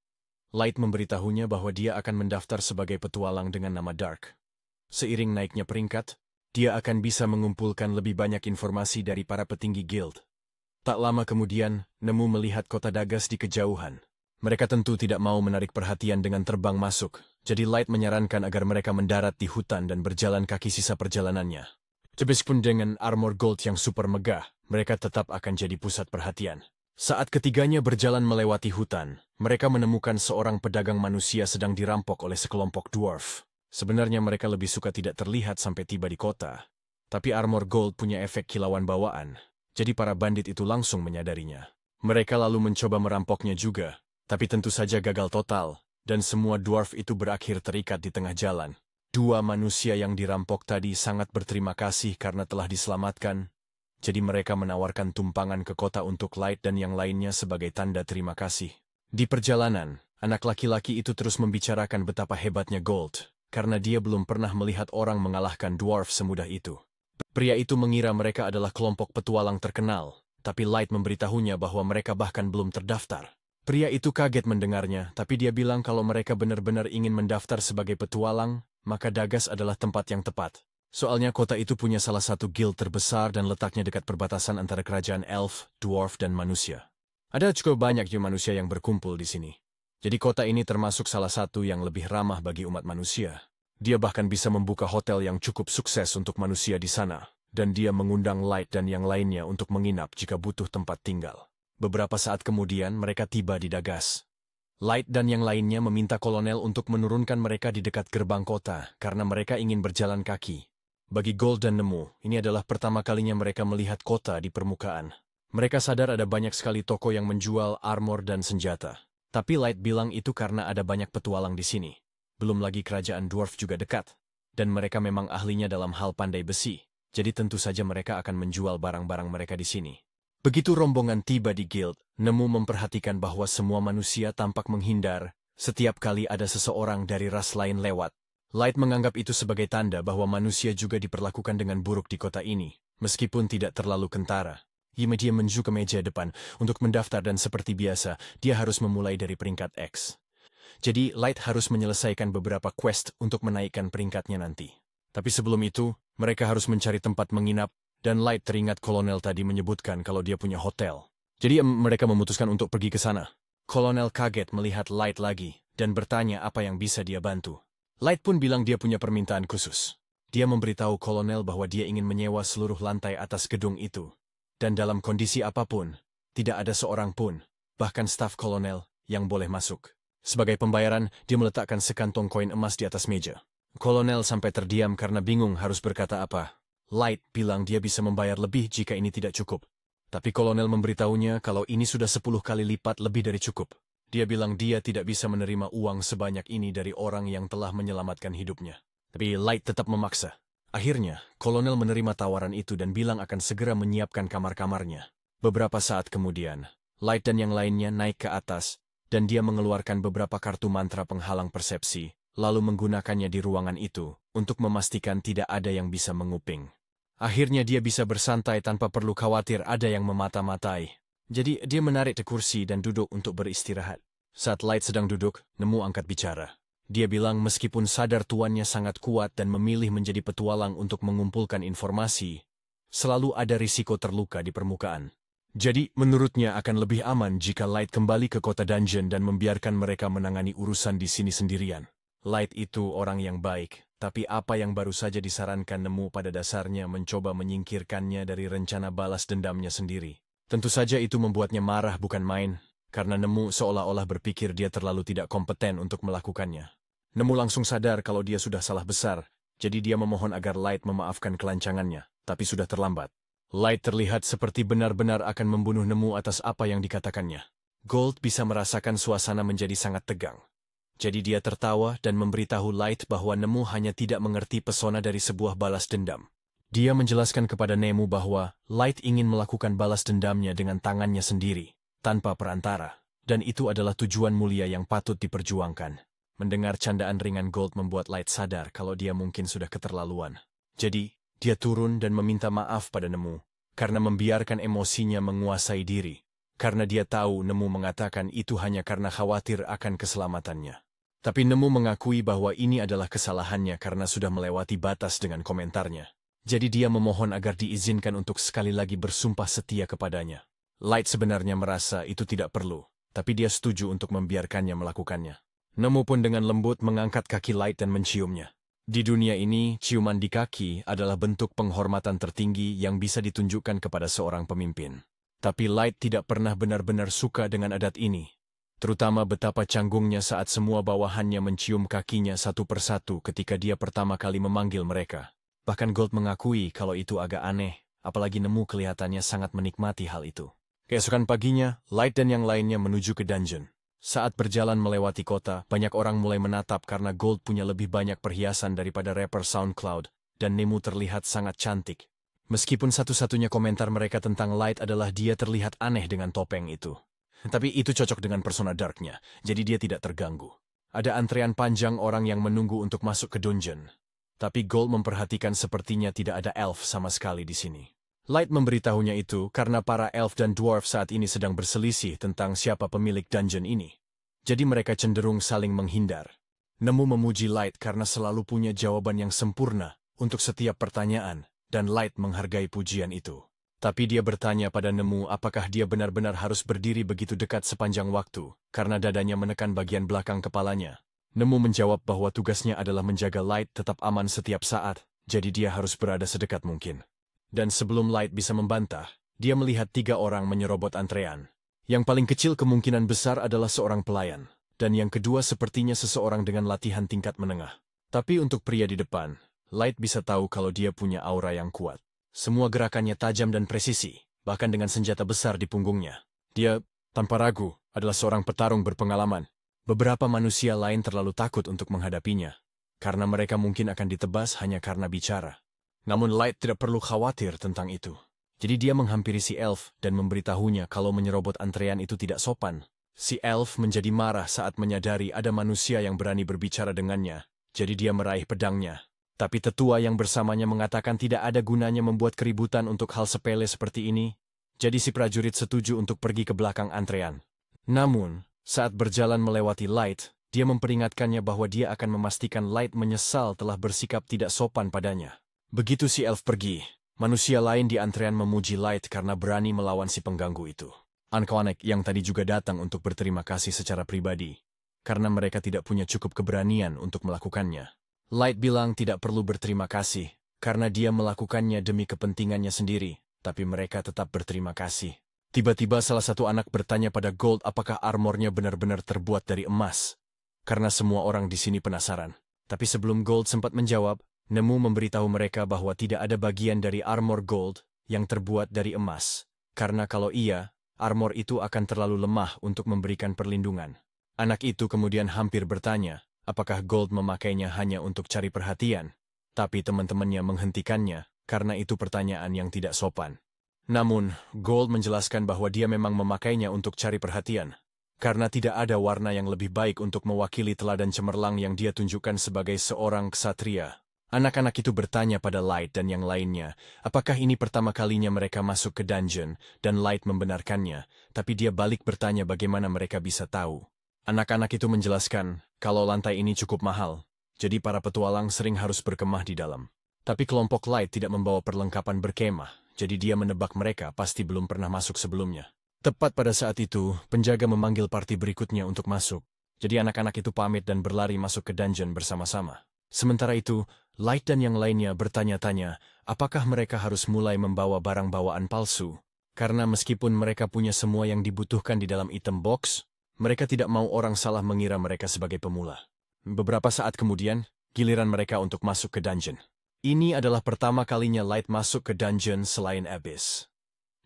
Light memberitahunya bahwa dia akan mendaftar sebagai petualang dengan nama Dark. Seiring naiknya peringkat, dia akan bisa mengumpulkan lebih banyak informasi dari para petinggi guild. Tak lama kemudian, Nemu melihat kota Dagas di kejauhan. Mereka tentu tidak mau menarik perhatian dengan terbang masuk, jadi Light menyarankan agar mereka mendarat di hutan dan berjalan kaki sisa perjalanannya. Meskipun dengan armor gold yang super megah, mereka tetap akan jadi pusat perhatian. Saat ketiganya berjalan melewati hutan, mereka menemukan seorang pedagang manusia sedang dirampok oleh sekelompok dwarf. Sebenarnya mereka lebih suka tidak terlihat sampai tiba di kota. Tapi armor gold punya efek kilauan bawaan, jadi para bandit itu langsung menyadarinya. Mereka lalu mencoba merampoknya juga, tapi tentu saja gagal total, dan semua dwarf itu berakhir terikat di tengah jalan. Dua manusia yang dirampok tadi sangat berterima kasih karena telah diselamatkan, jadi mereka menawarkan tumpangan ke kota untuk Light dan yang lainnya sebagai tanda terima kasih. Di perjalanan, anak laki-laki itu terus membicarakan betapa hebatnya Gold, karena dia belum pernah melihat orang mengalahkan dwarf semudah itu. Pria itu mengira mereka adalah kelompok petualang terkenal, tapi Light memberitahunya bahwa mereka bahkan belum terdaftar. Pria itu kaget mendengarnya, tapi dia bilang kalau mereka benar-benar ingin mendaftar sebagai petualang, maka Dagas adalah tempat yang tepat. Soalnya kota itu punya salah satu guild terbesar dan letaknya dekat perbatasan antara kerajaan elf, dwarf, dan manusia. Ada cukup banyak manusia yang berkumpul di sini. Jadi kota ini termasuk salah satu yang lebih ramah bagi umat manusia. Dia bahkan bisa membuka hotel yang cukup sukses untuk manusia di sana, dan dia mengundang Light dan yang lainnya untuk menginap jika butuh tempat tinggal. Beberapa saat kemudian mereka tiba di Dagas. Light dan yang lainnya meminta kolonel untuk menurunkan mereka di dekat gerbang kota karena mereka ingin berjalan kaki. Bagi Gold dan Nemu, ini adalah pertama kalinya mereka melihat kota di permukaan. Mereka sadar ada banyak sekali toko yang menjual armor dan senjata. Tapi Light bilang itu karena ada banyak petualang di sini. Belum lagi kerajaan dwarf juga dekat. Dan mereka memang ahlinya dalam hal pandai besi. Jadi tentu saja mereka akan menjual barang-barang mereka di sini. Begitu rombongan tiba di guild, Nemu memperhatikan bahwa semua manusia tampak menghindar setiap kali ada seseorang dari ras lain lewat. Light menganggap itu sebagai tanda bahwa manusia juga diperlakukan dengan buruk di kota ini, meskipun tidak terlalu kentara. Dia menuju ke meja depan untuk mendaftar dan seperti biasa, dia harus memulai dari peringkat X. Jadi Light harus menyelesaikan beberapa quest untuk menaikkan peringkatnya nanti. Tapi sebelum itu, mereka harus mencari tempat menginap, dan Light teringat kolonel tadi menyebutkan kalau dia punya hotel. Jadi mereka memutuskan untuk pergi ke sana. Kolonel kaget melihat Light lagi, dan bertanya apa yang bisa dia bantu. Light pun bilang dia punya permintaan khusus. Dia memberitahu kolonel bahwa dia ingin menyewa seluruh lantai atas gedung itu. Dan dalam kondisi apapun, tidak ada seorang pun, bahkan staf kolonel, yang boleh masuk. Sebagai pembayaran, dia meletakkan sekantong koin emas di atas meja. Kolonel sampai terdiam karena bingung harus berkata apa. Light bilang dia bisa membayar lebih jika ini tidak cukup. Tapi kolonel memberitahunya kalau ini sudah 10 kali lipat lebih dari cukup. Dia bilang dia tidak bisa menerima uang sebanyak ini dari orang yang telah menyelamatkan hidupnya. Tapi Light tetap memaksa. Akhirnya, kolonel menerima tawaran itu dan bilang akan segera menyiapkan kamar-kamarnya. Beberapa saat kemudian, Light dan yang lainnya naik ke atas, dan dia mengeluarkan beberapa kartu mantra penghalang persepsi, lalu menggunakannya di ruangan itu, untuk memastikan tidak ada yang bisa menguping. Akhirnya dia bisa bersantai tanpa perlu khawatir ada yang memata-matai. Jadi dia menarik ke kursi dan duduk untuk beristirahat. Saat Light sedang duduk, Nemu angkat bicara. Dia bilang meskipun sadar tuannya sangat kuat dan memilih menjadi petualang untuk mengumpulkan informasi, selalu ada risiko terluka di permukaan. Jadi, menurutnya akan lebih aman jika Light kembali ke kota dungeon dan membiarkan mereka menangani urusan di sini sendirian. Light itu orang yang baik, tapi apa yang baru saja disarankan Nemu pada dasarnya mencoba menyingkirkannya dari rencana balas dendamnya sendiri. Tentu saja itu membuatnya marah bukan main, karena Nemu seolah-olah berpikir dia terlalu tidak kompeten untuk melakukannya. Nemu langsung sadar kalau dia sudah salah besar, jadi dia memohon agar Light memaafkan kelancangannya, tapi sudah terlambat. Light terlihat seperti benar-benar akan membunuh Nemu atas apa yang dikatakannya. Gold bisa merasakan suasana menjadi sangat tegang. Jadi dia tertawa dan memberitahu Light bahwa Nemu hanya tidak mengerti pesona dari sebuah balas dendam. Dia menjelaskan kepada Nemu bahwa Light ingin melakukan balas dendamnya dengan tangannya sendiri, tanpa perantara, dan itu adalah tujuan mulia yang patut diperjuangkan. Mendengar candaan ringan Gold membuat Light sadar kalau dia mungkin sudah keterlaluan. Jadi, dia turun dan meminta maaf pada Nemu, karena membiarkan emosinya menguasai diri, karena dia tahu Nemu mengatakan itu hanya karena khawatir akan keselamatannya. Tapi Nemu mengakui bahwa ini adalah kesalahannya karena sudah melewati batas dengan komentarnya. Jadi dia memohon agar diizinkan untuk sekali lagi bersumpah setia kepadanya. Light sebenarnya merasa itu tidak perlu, tapi dia setuju untuk membiarkannya melakukannya. Nemu pun dengan lembut mengangkat kaki Light dan menciumnya. Di dunia ini, ciuman di kaki adalah bentuk penghormatan tertinggi yang bisa ditunjukkan kepada seorang pemimpin. Tapi Light tidak pernah benar-benar suka dengan adat ini. Terutama betapa canggungnya saat semua bawahannya mencium kakinya satu persatu ketika dia pertama kali memanggil mereka. Bahkan Gold mengakui kalau itu agak aneh, apalagi Nemu kelihatannya sangat menikmati hal itu. Keesokan paginya, Light dan yang lainnya menuju ke dungeon. Saat berjalan melewati kota, banyak orang mulai menatap karena Gold punya lebih banyak perhiasan daripada rapper SoundCloud, dan Nemu terlihat sangat cantik. Meskipun satu-satunya komentar mereka tentang Light adalah dia terlihat aneh dengan topeng itu. Tapi itu cocok dengan persona darknya, jadi dia tidak terganggu. Ada antrean panjang orang yang menunggu untuk masuk ke dungeon. Tapi Gold memperhatikan sepertinya tidak ada elf sama sekali di sini. Light memberitahunya itu karena para elf dan dwarf saat ini sedang berselisih tentang siapa pemilik dungeon ini. Jadi mereka cenderung saling menghindar. Nemu memuji Light karena selalu punya jawaban yang sempurna untuk setiap pertanyaan, dan Light menghargai pujian itu. Tapi dia bertanya pada Nemu apakah dia benar-benar harus berdiri begitu dekat sepanjang waktu, karena dadanya menekan bagian belakang kepalanya. Nemu menjawab bahwa tugasnya adalah menjaga Light tetap aman setiap saat, jadi dia harus berada sedekat mungkin. Dan sebelum Light bisa membantah, dia melihat 3 orang menyerobot antrean. Yang paling kecil kemungkinan besar adalah seorang pelayan, dan yang kedua sepertinya seseorang dengan latihan tingkat menengah. Tapi untuk pria di depan, Light bisa tahu kalau dia punya aura yang kuat. Semua gerakannya tajam dan presisi, bahkan dengan senjata besar di punggungnya. Dia, tanpa ragu, adalah seorang petarung berpengalaman. Beberapa manusia lain terlalu takut untuk menghadapinya, karena mereka mungkin akan ditebas hanya karena bicara. Namun Light tidak perlu khawatir tentang itu. Jadi dia menghampiri si elf dan memberitahunya kalau menyerobot antrean itu tidak sopan. Si elf menjadi marah saat menyadari ada manusia yang berani berbicara dengannya, jadi dia meraih pedangnya. Tapi tetua yang bersamanya mengatakan tidak ada gunanya membuat keributan untuk hal sepele seperti ini, jadi si prajurit setuju untuk pergi ke belakang antrean. Namun, saat berjalan melewati Light, dia memperingatkannya bahwa dia akan memastikan Light menyesal telah bersikap tidak sopan padanya. Begitu si elf pergi, manusia lain di antrean memuji Light karena berani melawan si pengganggu itu. Unconek yang tadi juga datang untuk berterima kasih secara pribadi, karena mereka tidak punya cukup keberanian untuk melakukannya. Light bilang tidak perlu berterima kasih, karena dia melakukannya demi kepentingannya sendiri, tapi mereka tetap berterima kasih. Tiba-tiba salah satu anak bertanya pada Gold apakah armornya benar-benar terbuat dari emas, karena semua orang di sini penasaran. Tapi sebelum Gold sempat menjawab, Nemu memberitahu mereka bahwa tidak ada bagian dari armor Gold yang terbuat dari emas, karena kalau iya, armor itu akan terlalu lemah untuk memberikan perlindungan. Anak itu kemudian hampir bertanya, apakah Gold memakainya hanya untuk cari perhatian, tapi teman-temannya menghentikannya, karena itu pertanyaan yang tidak sopan. Namun, Gold menjelaskan bahwa dia memang memakainya untuk cari perhatian. Karena tidak ada warna yang lebih baik untuk mewakili teladan cemerlang yang dia tunjukkan sebagai seorang ksatria. Anak-anak itu bertanya pada Light dan yang lainnya, apakah ini pertama kalinya mereka masuk ke dungeon, dan Light membenarkannya, tapi dia balik bertanya bagaimana mereka bisa tahu. Anak-anak itu menjelaskan kalau lantai ini cukup mahal, jadi para petualang sering harus berkemah di dalam. Tapi kelompok Light tidak membawa perlengkapan berkemah, jadi dia menebak mereka pasti belum pernah masuk sebelumnya. Tepat pada saat itu, penjaga memanggil parti berikutnya untuk masuk. Jadi anak-anak itu pamit dan berlari masuk ke dungeon bersama-sama. Sementara itu, Light dan yang lainnya bertanya-tanya, apakah mereka harus mulai membawa barang bawaan palsu? Karena meskipun mereka punya semua yang dibutuhkan di dalam item box, mereka tidak mau orang salah mengira mereka sebagai pemula. Beberapa saat kemudian, giliran mereka untuk masuk ke dungeon. Ini adalah pertama kalinya Light masuk ke dungeon selain Abyss.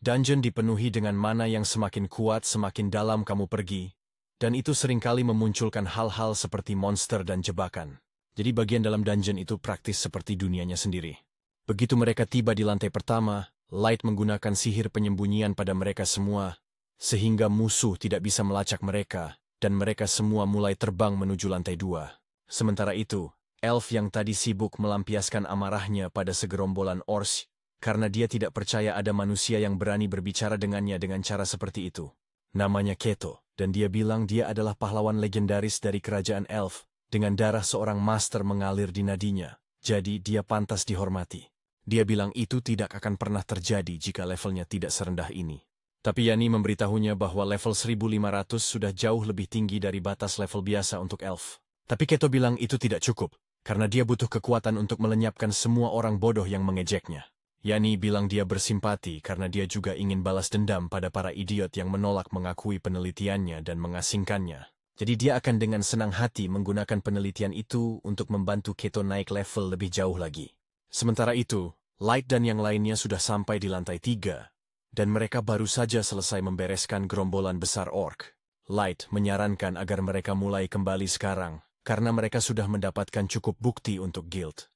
Dungeon dipenuhi dengan mana yang semakin kuat semakin dalam kamu pergi, dan itu seringkali memunculkan hal-hal seperti monster dan jebakan. Jadi bagian dalam dungeon itu praktis seperti dunianya sendiri. Begitu mereka tiba di lantai pertama, Light menggunakan sihir penyembunyian pada mereka semua, sehingga musuh tidak bisa melacak mereka, dan mereka semua mulai terbang menuju lantai 2. Sementara itu, Elf yang tadi sibuk melampiaskan amarahnya pada segerombolan Ors, karena dia tidak percaya ada manusia yang berani berbicara dengannya dengan cara seperti itu. Namanya Keto, dan dia bilang dia adalah pahlawan legendaris dari kerajaan Elf, dengan darah seorang master mengalir di nadinya, jadi dia pantas dihormati. Dia bilang itu tidak akan pernah terjadi jika levelnya tidak serendah ini. Tapi Yani memberitahunya bahwa level 1500 sudah jauh lebih tinggi dari batas level biasa untuk Elf. Tapi Keto bilang itu tidak cukup, karena dia butuh kekuatan untuk melenyapkan semua orang bodoh yang mengejeknya. Yani bilang dia bersimpati karena dia juga ingin balas dendam pada para idiot yang menolak mengakui penelitiannya dan mengasingkannya. Jadi dia akan dengan senang hati menggunakan penelitian itu untuk membantu Keto naik level lebih jauh lagi. Sementara itu, Light dan yang lainnya sudah sampai di lantai 3, dan mereka baru saja selesai membereskan gerombolan besar orc. Light menyarankan agar mereka mulai kembali sekarang, karena mereka sudah mendapatkan cukup bukti untuk guild.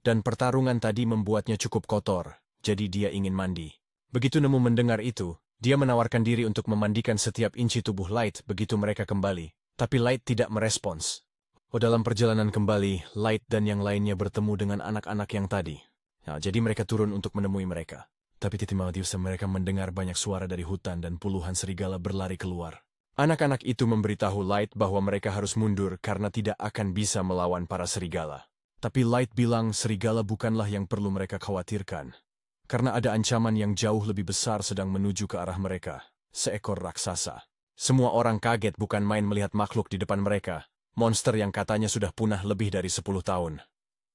Dan pertarungan tadi membuatnya cukup kotor, jadi dia ingin mandi. Begitu Nemu mendengar itu, dia menawarkan diri untuk memandikan setiap inci tubuh Light begitu mereka kembali, tapi Light tidak merespons. Dalam perjalanan kembali, Light dan yang lainnya bertemu dengan anak-anak yang tadi. Jadi mereka turun untuk menemui mereka. Tapi tiba-tiba mereka mendengar banyak suara dari hutan dan puluhan serigala berlari keluar. Anak-anak itu memberitahu Light bahwa mereka harus mundur karena tidak akan bisa melawan para serigala. Tapi Light bilang serigala bukanlah yang perlu mereka khawatirkan. Karena ada ancaman yang jauh lebih besar sedang menuju ke arah mereka. Seekor raksasa. Semua orang kaget bukan main melihat makhluk di depan mereka. Monster yang katanya sudah punah lebih dari 10 tahun.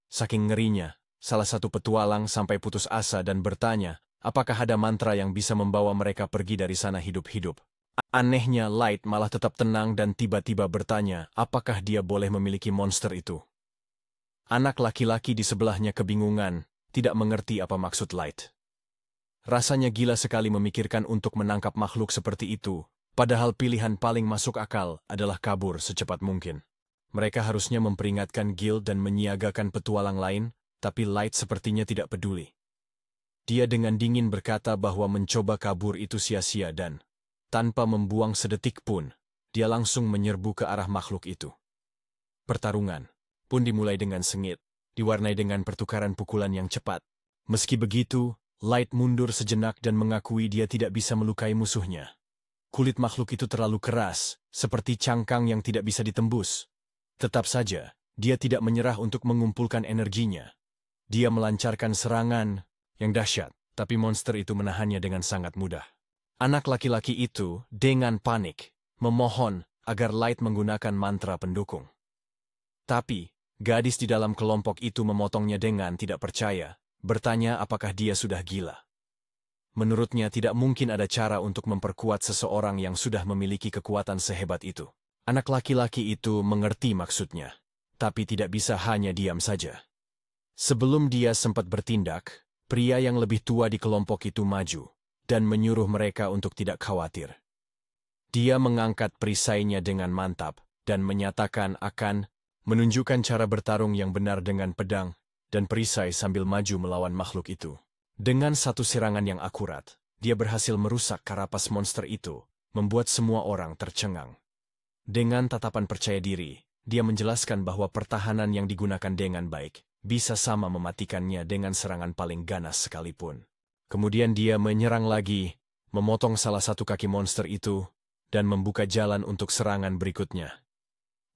Saking ngerinya, salah satu petualang sampai putus asa dan bertanya, apakah ada mantra yang bisa membawa mereka pergi dari sana hidup-hidup. Anehnya Light malah tetap tenang dan tiba-tiba bertanya, apakah dia boleh memiliki monster itu. Anak laki-laki di sebelahnya kebingungan, tidak mengerti apa maksud Light. Rasanya gila sekali memikirkan untuk menangkap makhluk seperti itu, padahal pilihan paling masuk akal adalah kabur secepat mungkin. Mereka harusnya memperingatkan guild dan menyiagakan petualang lain, tapi Light sepertinya tidak peduli. Dia dengan dingin berkata bahwa mencoba kabur itu sia-sia dan, tanpa membuang sedetik pun, dia langsung menyerbu ke arah makhluk itu. Pertarungan pun dimulai dengan sengit, diwarnai dengan pertukaran pukulan yang cepat. Meski begitu, Light mundur sejenak dan mengakui dia tidak bisa melukai musuhnya. Kulit makhluk itu terlalu keras, seperti cangkang yang tidak bisa ditembus. Tetap saja, dia tidak menyerah untuk mengumpulkan energinya. Dia melancarkan serangan yang dahsyat, tapi monster itu menahannya dengan sangat mudah. Anak laki-laki itu, dengan panik, memohon agar Light menggunakan mantra pendukung. Tapi, gadis di dalam kelompok itu memotongnya dengan tidak percaya, bertanya apakah dia sudah gila. Menurutnya tidak mungkin ada cara untuk memperkuat seseorang yang sudah memiliki kekuatan sehebat itu. Anak laki-laki itu mengerti maksudnya, tapi tidak bisa hanya diam saja. Sebelum dia sempat bertindak, pria yang lebih tua di kelompok itu maju, dan menyuruh mereka untuk tidak khawatir. Dia mengangkat perisainya dengan mantap, dan menyatakan akan menunjukkan cara bertarung yang benar dengan pedang dan perisai sambil maju melawan makhluk itu. Dengan satu serangan yang akurat, dia berhasil merusak karapas monster itu, membuat semua orang tercengang. Dengan tatapan percaya diri, dia menjelaskan bahwa pertahanan yang digunakan dengan baik bisa sama mematikannya dengan serangan paling ganas sekalipun. Kemudian dia menyerang lagi, memotong salah satu kaki monster itu, dan membuka jalan untuk serangan berikutnya.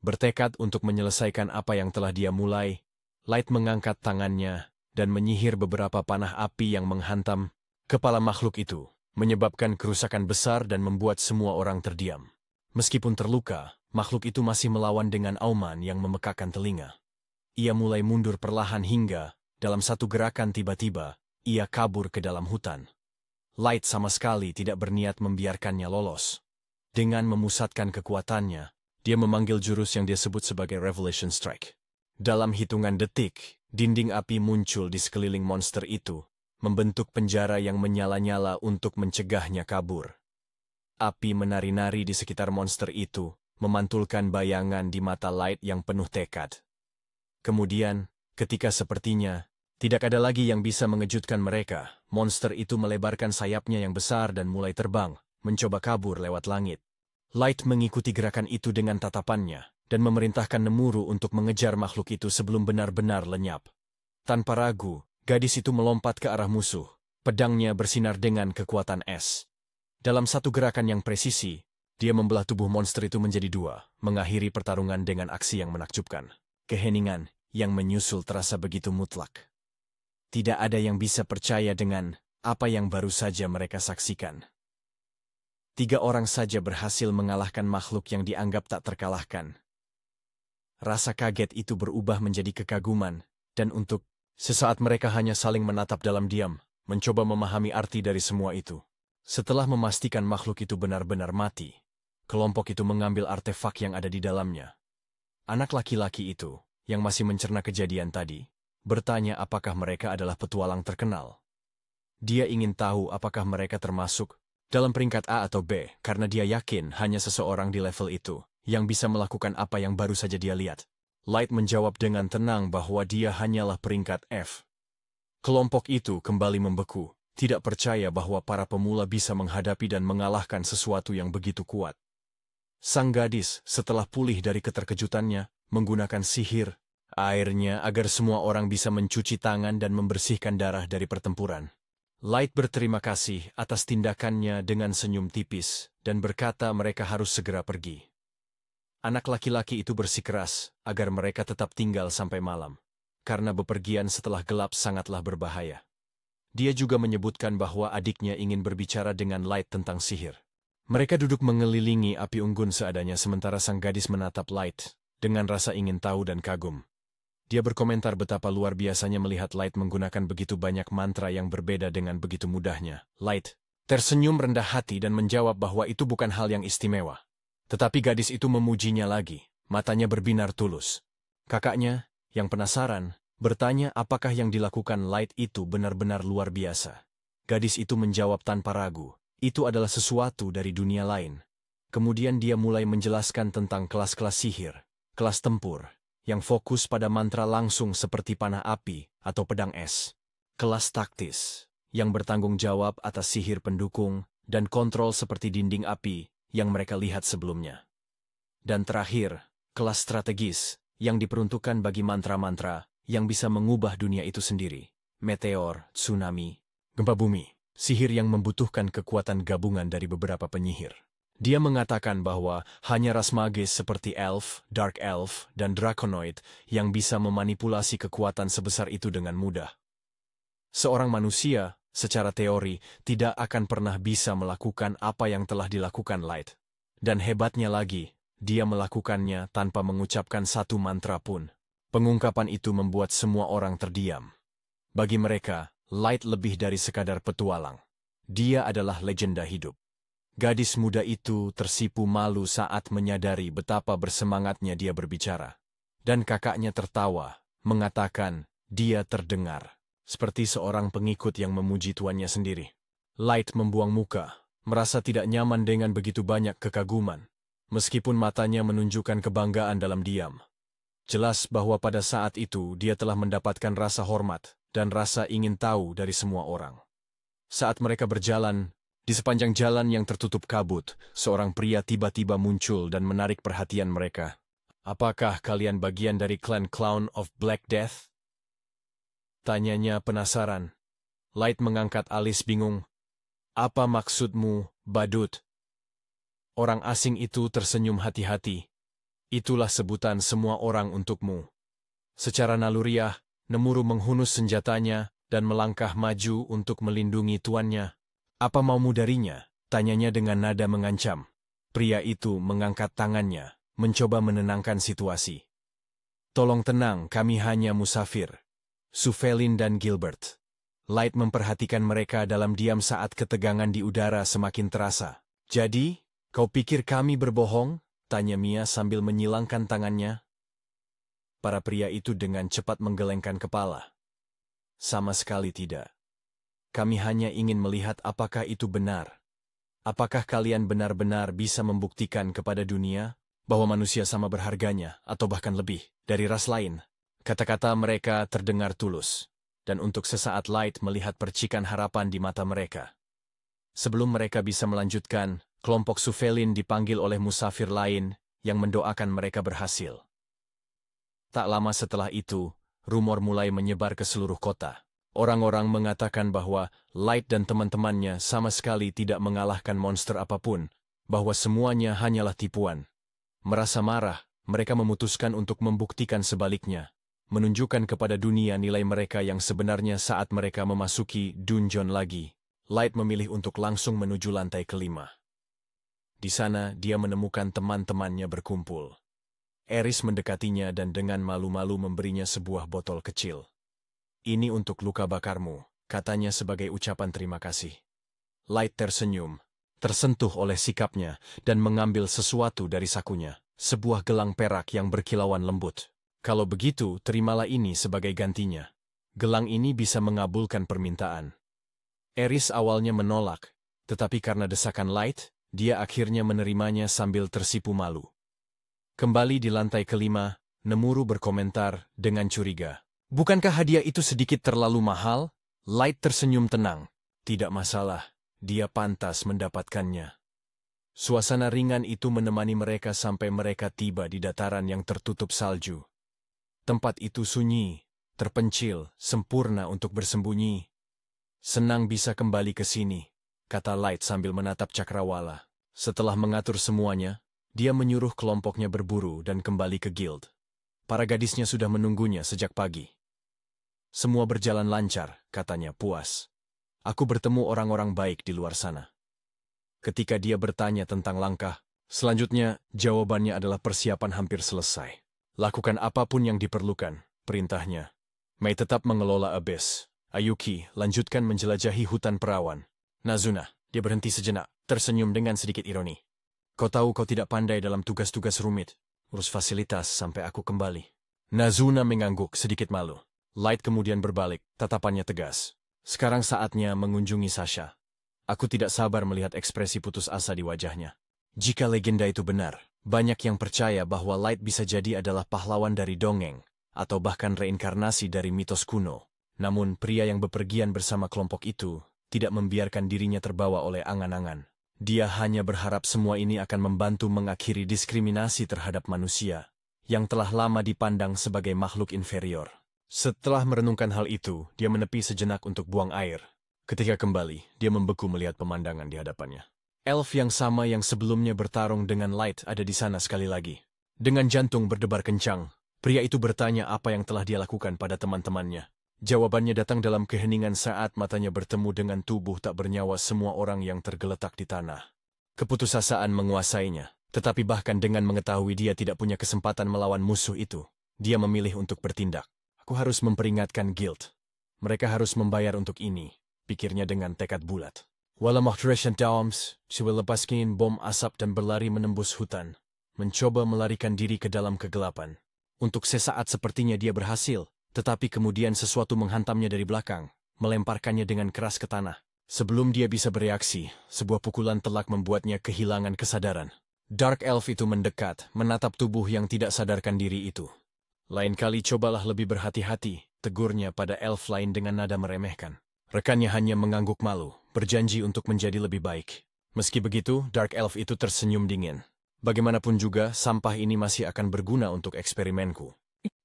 Bertekad untuk menyelesaikan apa yang telah dia mulai, Light mengangkat tangannya dan menyihir beberapa panah api yang menghantam kepala makhluk itu, menyebabkan kerusakan besar dan membuat semua orang terdiam. Meskipun terluka, makhluk itu masih melawan dengan auman yang memekakkan telinga. Ia mulai mundur perlahan hingga, dalam satu gerakan tiba-tiba, ia kabur ke dalam hutan. Light sama sekali tidak berniat membiarkannya lolos. Dengan memusatkan kekuatannya, dia memanggil jurus yang dia sebut sebagai Revelation Strike. Dalam hitungan detik, dinding api muncul di sekeliling monster itu, membentuk penjara yang menyala-nyala untuk mencegahnya kabur. Api menari-nari di sekitar monster itu, memantulkan bayangan di mata Light yang penuh tekad. Kemudian, ketika sepertinya tidak ada lagi yang bisa mengejutkan mereka, monster itu melebarkan sayapnya yang besar dan mulai terbang, mencoba kabur lewat langit. Light mengikuti gerakan itu dengan tatapannya, dan memerintahkan Nemuru untuk mengejar makhluk itu sebelum benar-benar lenyap. Tanpa ragu, gadis itu melompat ke arah musuh, pedangnya bersinar dengan kekuatan es. Dalam satu gerakan yang presisi, dia membelah tubuh monster itu menjadi dua, mengakhiri pertarungan dengan aksi yang menakjubkan. Keheningan yang menyusul terasa begitu mutlak. Tidak ada yang bisa percaya dengan apa yang baru saja mereka saksikan. 3 orang saja berhasil mengalahkan makhluk yang dianggap tak terkalahkan. Rasa kaget itu berubah menjadi kekaguman, dan untuk sesaat mereka hanya saling menatap dalam diam, mencoba memahami arti dari semua itu. Setelah memastikan makhluk itu benar-benar mati, kelompok itu mengambil artefak yang ada di dalamnya. Anak laki-laki itu, yang masih mencerna kejadian tadi, bertanya apakah mereka adalah petualang terkenal. Dia ingin tahu apakah mereka termasuk dalam peringkat A atau B, karena dia yakin hanya seseorang di level itu yang bisa melakukan apa yang baru saja dia lihat. Light menjawab dengan tenang bahwa dia hanyalah peringkat F. Kelompok itu kembali membeku, tidak percaya bahwa para pemula bisa menghadapi dan mengalahkan sesuatu yang begitu kuat. Sang gadis, setelah pulih dari keterkejutannya, menggunakan sihir airnya agar semua orang bisa mencuci tangan dan membersihkan darah dari pertempuran. Light berterima kasih atas tindakannya dengan senyum tipis dan berkata mereka harus segera pergi. Anak laki-laki itu bersikeras agar mereka tetap tinggal sampai malam, karena bepergian setelah gelap sangatlah berbahaya. Dia juga menyebutkan bahwa adiknya ingin berbicara dengan Light tentang sihir. Mereka duduk mengelilingi api unggun seadanya sementara sang gadis menatap Light dengan rasa ingin tahu dan kagum. Dia berkomentar betapa luar biasanya melihat Light menggunakan begitu banyak mantra yang berbeda dengan begitu mudahnya. Light tersenyum rendah hati dan menjawab bahwa itu bukan hal yang istimewa. Tetapi gadis itu memujinya lagi, matanya berbinar tulus. Kakaknya, yang penasaran, bertanya apakah yang dilakukan Light itu benar-benar luar biasa. Gadis itu menjawab tanpa ragu, itu adalah sesuatu dari dunia lain. Kemudian dia mulai menjelaskan tentang kelas-kelas sihir, kelas tempur, yang fokus pada mantra langsung seperti panah api atau pedang es. Kelas taktis, yang bertanggung jawab atas sihir pendukung dan kontrol seperti dinding api yang mereka lihat sebelumnya. Dan terakhir, kelas strategis, yang diperuntukkan bagi mantra-mantra yang bisa mengubah dunia itu sendiri. Meteor, tsunami, gempa bumi, sihir yang membutuhkan kekuatan gabungan dari beberapa penyihir. Dia mengatakan bahwa hanya ras magis seperti Elf, Dark Elf, dan Draconoid yang bisa memanipulasi kekuatan sebesar itu dengan mudah. Seorang manusia, secara teori, tidak akan pernah bisa melakukan apa yang telah dilakukan Light. Dan hebatnya lagi, dia melakukannya tanpa mengucapkan satu mantra pun. Pengungkapan itu membuat semua orang terdiam. Bagi mereka, Light lebih dari sekadar petualang. Dia adalah legenda hidup. Gadis muda itu tersipu malu saat menyadari betapa bersemangatnya dia berbicara. Dan kakaknya tertawa, mengatakan, dia terdengar seperti seorang pengikut yang memuji tuannya sendiri. Light membuang muka, merasa tidak nyaman dengan begitu banyak kekaguman, meskipun matanya menunjukkan kebanggaan dalam diam. Jelas bahwa pada saat itu dia telah mendapatkan rasa hormat dan rasa ingin tahu dari semua orang. Saat mereka berjalan, di sepanjang jalan yang tertutup kabut, seorang pria tiba-tiba muncul dan menarik perhatian mereka. "Apakah kalian bagian dari klan Clown of Black Death?" tanyanya penasaran. Light mengangkat alis bingung. "Apa maksudmu, badut?" Orang asing itu tersenyum hati-hati. "Itulah sebutan semua orang untukmu." Secara naluriah, Nemuru menghunus senjatanya dan melangkah maju untuk melindungi tuannya. "Apa maumu darinya?" tanyanya dengan nada mengancam. Pria itu mengangkat tangannya, mencoba menenangkan situasi. "Tolong tenang, kami hanya musafir. Suvelin dan Gilbert." Light memperhatikan mereka dalam diam saat ketegangan di udara semakin terasa. "Jadi, kau pikir kami berbohong?" tanya Mia sambil menyilangkan tangannya. Para pria itu dengan cepat menggelengkan kepala. "Sama sekali tidak. Kami hanya ingin melihat apakah itu benar. Apakah kalian benar-benar bisa membuktikan kepada dunia bahwa manusia sama berharganya atau bahkan lebih dari ras lain?" Kata-kata mereka terdengar tulus, dan untuk sesaat Light melihat percikan harapan di mata mereka. Sebelum mereka bisa melanjutkan, kelompok Suvelin dipanggil oleh musafir lain yang mendoakan mereka berhasil. Tak lama setelah itu, rumor mulai menyebar ke seluruh kota. Orang-orang mengatakan bahwa Light dan teman-temannya sama sekali tidak mengalahkan monster apapun, bahwa semuanya hanyalah tipuan. Merasa marah, mereka memutuskan untuk membuktikan sebaliknya, menunjukkan kepada dunia nilai mereka yang sebenarnya saat mereka memasuki dungeon lagi. Light memilih untuk langsung menuju lantai kelima. Di sana, dia menemukan teman-temannya berkumpul. Eris mendekatinya dan dengan malu-malu memberinya sebuah botol kecil. "Ini untuk luka bakarmu," katanya sebagai ucapan terima kasih. Light tersenyum, tersentuh oleh sikapnya, dan mengambil sesuatu dari sakunya, sebuah gelang perak yang berkilauan lembut. "Kalau begitu, terimalah ini sebagai gantinya. Gelang ini bisa mengabulkan permintaan." Eris awalnya menolak, tetapi karena desakan Light, dia akhirnya menerimanya sambil tersipu malu. Kembali di lantai kelima, Nemuru berkomentar dengan curiga. "Bukankah hadiah itu sedikit terlalu mahal?" Light tersenyum tenang. "Tidak masalah, dia pantas mendapatkannya." Suasana ringan itu menemani mereka sampai mereka tiba di dataran yang tertutup salju. Tempat itu sunyi, terpencil, sempurna untuk bersembunyi. "Senang bisa kembali ke sini," kata Light sambil menatap cakrawala. Setelah mengatur semuanya, dia menyuruh kelompoknya berburu dan kembali ke guild. Para gadisnya sudah menunggunya sejak pagi. "Semua berjalan lancar," katanya puas. "Aku bertemu orang-orang baik di luar sana." Ketika dia bertanya tentang langkah, selanjutnya jawabannya adalah persiapan hampir selesai. "Lakukan apapun yang diperlukan," perintahnya. "Mei tetap mengelola Abyss. Ayuki, lanjutkan menjelajahi hutan perawan." "Nazuna," dia berhenti sejenak, tersenyum dengan sedikit ironi. "Kau tahu kau tidak pandai dalam tugas-tugas rumit. Urus fasilitas sampai aku kembali." Nazuna mengangguk sedikit malu. Light kemudian berbalik, tatapannya tegas. "Sekarang saatnya mengunjungi Sasha. Aku tidak sabar melihat ekspresi putus asa di wajahnya." Jika legenda itu benar, banyak yang percaya bahwa Light bisa jadi adalah pahlawan dari dongeng, atau bahkan reinkarnasi dari mitos kuno. Namun pria yang bepergian bersama kelompok itu tidak membiarkan dirinya terbawa oleh angan-angan. Dia hanya berharap semua ini akan membantu mengakhiri diskriminasi terhadap manusia, yang telah lama dipandang sebagai makhluk inferior. Setelah merenungkan hal itu, dia menepi sejenak untuk buang air. Ketika kembali, dia membeku melihat pemandangan di hadapannya. Elf yang sama yang sebelumnya bertarung dengan Light ada di sana sekali lagi. Dengan jantung berdebar kencang, pria itu bertanya apa yang telah dia lakukan pada teman-temannya. Jawabannya datang dalam keheningan saat matanya bertemu dengan tubuh tak bernyawa semua orang yang tergeletak di tanah. Keputusasaan menguasainya, tetapi bahkan dengan mengetahui dia tidak punya kesempatan melawan musuh itu, dia memilih untuk bertindak. "Aku harus memperingatkan guild. Mereka harus membayar untuk ini," pikirnya dengan tekad bulat. Walau Mahdrashan Dawms, si melepaskan bom asap dan berlari menembus hutan, mencoba melarikan diri ke dalam kegelapan. Untuk sesaat sepertinya dia berhasil, tetapi kemudian sesuatu menghantamnya dari belakang, melemparkannya dengan keras ke tanah. Sebelum dia bisa bereaksi, sebuah pukulan telak membuatnya kehilangan kesadaran. Dark Elf itu mendekat, menatap tubuh yang tidak sadarkan diri itu. "Lain kali cobalah lebih berhati-hati," tegurnya pada elf lain dengan nada meremehkan. Rekannya hanya mengangguk malu, berjanji untuk menjadi lebih baik. Meski begitu, Dark Elf itu tersenyum dingin. Bagaimanapun juga, sampah ini masih akan berguna untuk eksperimenku.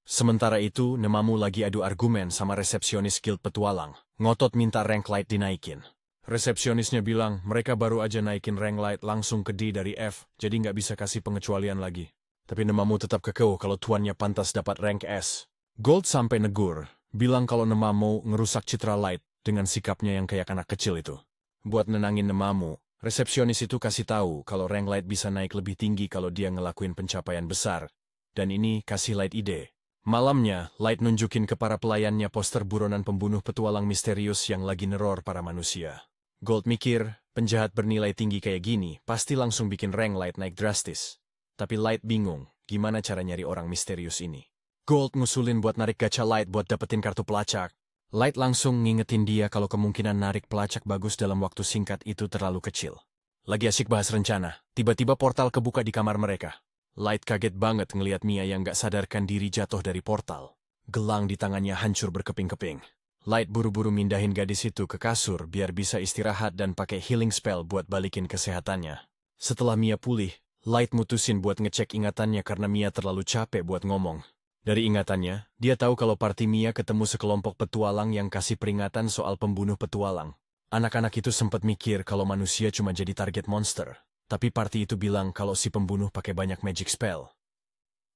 Sementara itu, Nemamu lagi adu argumen sama resepsionis Guild Petualang, ngotot minta rank light dinaikin. Resepsionisnya bilang mereka baru aja naikin rank light langsung ke D dari F, jadi nggak bisa kasih pengecualian lagi. Tapi Nemamu tetap kekeh kalau tuannya pantas dapat rank S. Gold sampai negur, bilang kalau Nemamu ngerusak citra light dengan sikapnya yang kayak anak kecil itu. Buat nenangin Nemamu, resepsionis itu kasih tahu kalau rank light bisa naik lebih tinggi kalau dia ngelakuin pencapaian besar. Dan ini kasih Light ide. Malamnya, Light nunjukin ke para pelayannya poster buronan pembunuh petualang misterius yang lagi neror para manusia. Gold mikir, penjahat bernilai tinggi kayak gini pasti langsung bikin rank Light naik drastis. Tapi Light bingung, gimana cara nyari orang misterius ini. Gold ngusulin buat narik gacha Light buat dapetin kartu pelacak. Light langsung ngingetin dia kalau kemungkinan narik pelacak bagus dalam waktu singkat itu terlalu kecil. Lagi asik bahas rencana, tiba-tiba portal kebuka di kamar mereka. Light kaget banget ngelihat Mia yang gak sadarkan diri jatuh dari portal. Gelang di tangannya hancur berkeping-keping. Light buru-buru mindahin gadis itu ke kasur biar bisa istirahat dan pakai healing spell buat balikin kesehatannya. Setelah Mia pulih, Light mutusin buat ngecek ingatannya karena Mia terlalu capek buat ngomong. Dari ingatannya, dia tahu kalau party Mia ketemu sekelompok petualang yang kasih peringatan soal pembunuh petualang. Anak-anak itu sempat mikir kalau manusia cuma jadi target monster. Tapi party itu bilang kalau si pembunuh pakai banyak magic spell.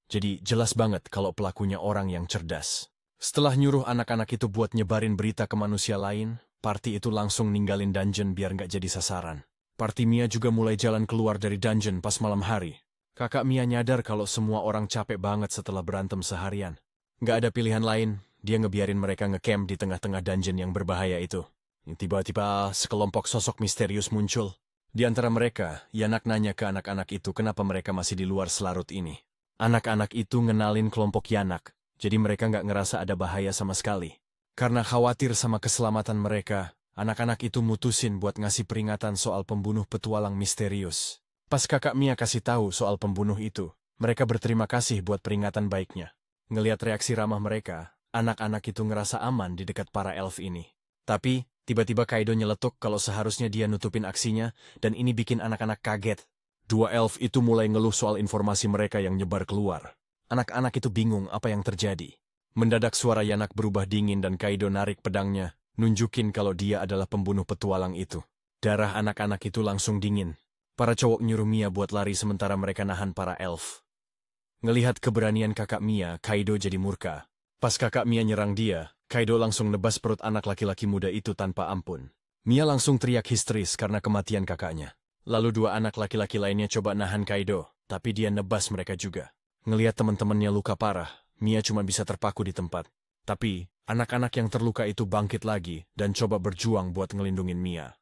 Jadi jelas banget kalau pelakunya orang yang cerdas. Setelah nyuruh anak-anak itu buat nyebarin berita ke manusia lain, party itu langsung ninggalin dungeon biar nggak jadi sasaran. Party Mia juga mulai jalan keluar dari dungeon pas malam hari. Kakak Mia nyadar kalau semua orang capek banget setelah berantem seharian. Nggak ada pilihan lain, dia ngebiarin mereka ngecamp di tengah-tengah dungeon yang berbahaya itu. Tiba-tiba sekelompok sosok misterius muncul. Di antara mereka, Yanak nanya ke anak-anak itu kenapa mereka masih di luar selarut ini. Anak-anak itu ngenalin kelompok Yanak, jadi mereka nggak ngerasa ada bahaya sama sekali. Karena khawatir sama keselamatan mereka, anak-anak itu mutusin buat ngasih peringatan soal pembunuh petualang misterius. Pas kakak Mia kasih tahu soal pembunuh itu, mereka berterima kasih buat peringatan baiknya. Ngelihat reaksi ramah mereka, anak-anak itu ngerasa aman di dekat para elf ini. Tapi, tiba-tiba Kaido nyeletuk kalau seharusnya dia nutupin aksinya, dan ini bikin anak-anak kaget. Dua elf itu mulai ngeluh soal informasi mereka yang nyebar keluar. Anak-anak itu bingung apa yang terjadi. Mendadak suara Yanak berubah dingin dan Kaido narik pedangnya, nunjukin kalau dia adalah pembunuh petualang itu. Darah anak-anak itu langsung dingin. Para cowok nyuruh Mia buat lari sementara mereka nahan para elf. Ngelihat keberanian kakak Mia, Kaido jadi murka. Pas kakak Mia nyerang dia, Kaido langsung nebas perut anak laki-laki muda itu tanpa ampun. Mia langsung teriak histeris karena kematian kakaknya. Lalu dua anak laki-laki lainnya coba nahan Kaido, tapi dia nebas mereka juga. Ngelihat teman-temannya luka parah, Mia cuma bisa terpaku di tempat. Tapi, anak-anak yang terluka itu bangkit lagi dan coba berjuang buat ngelindungin Mia.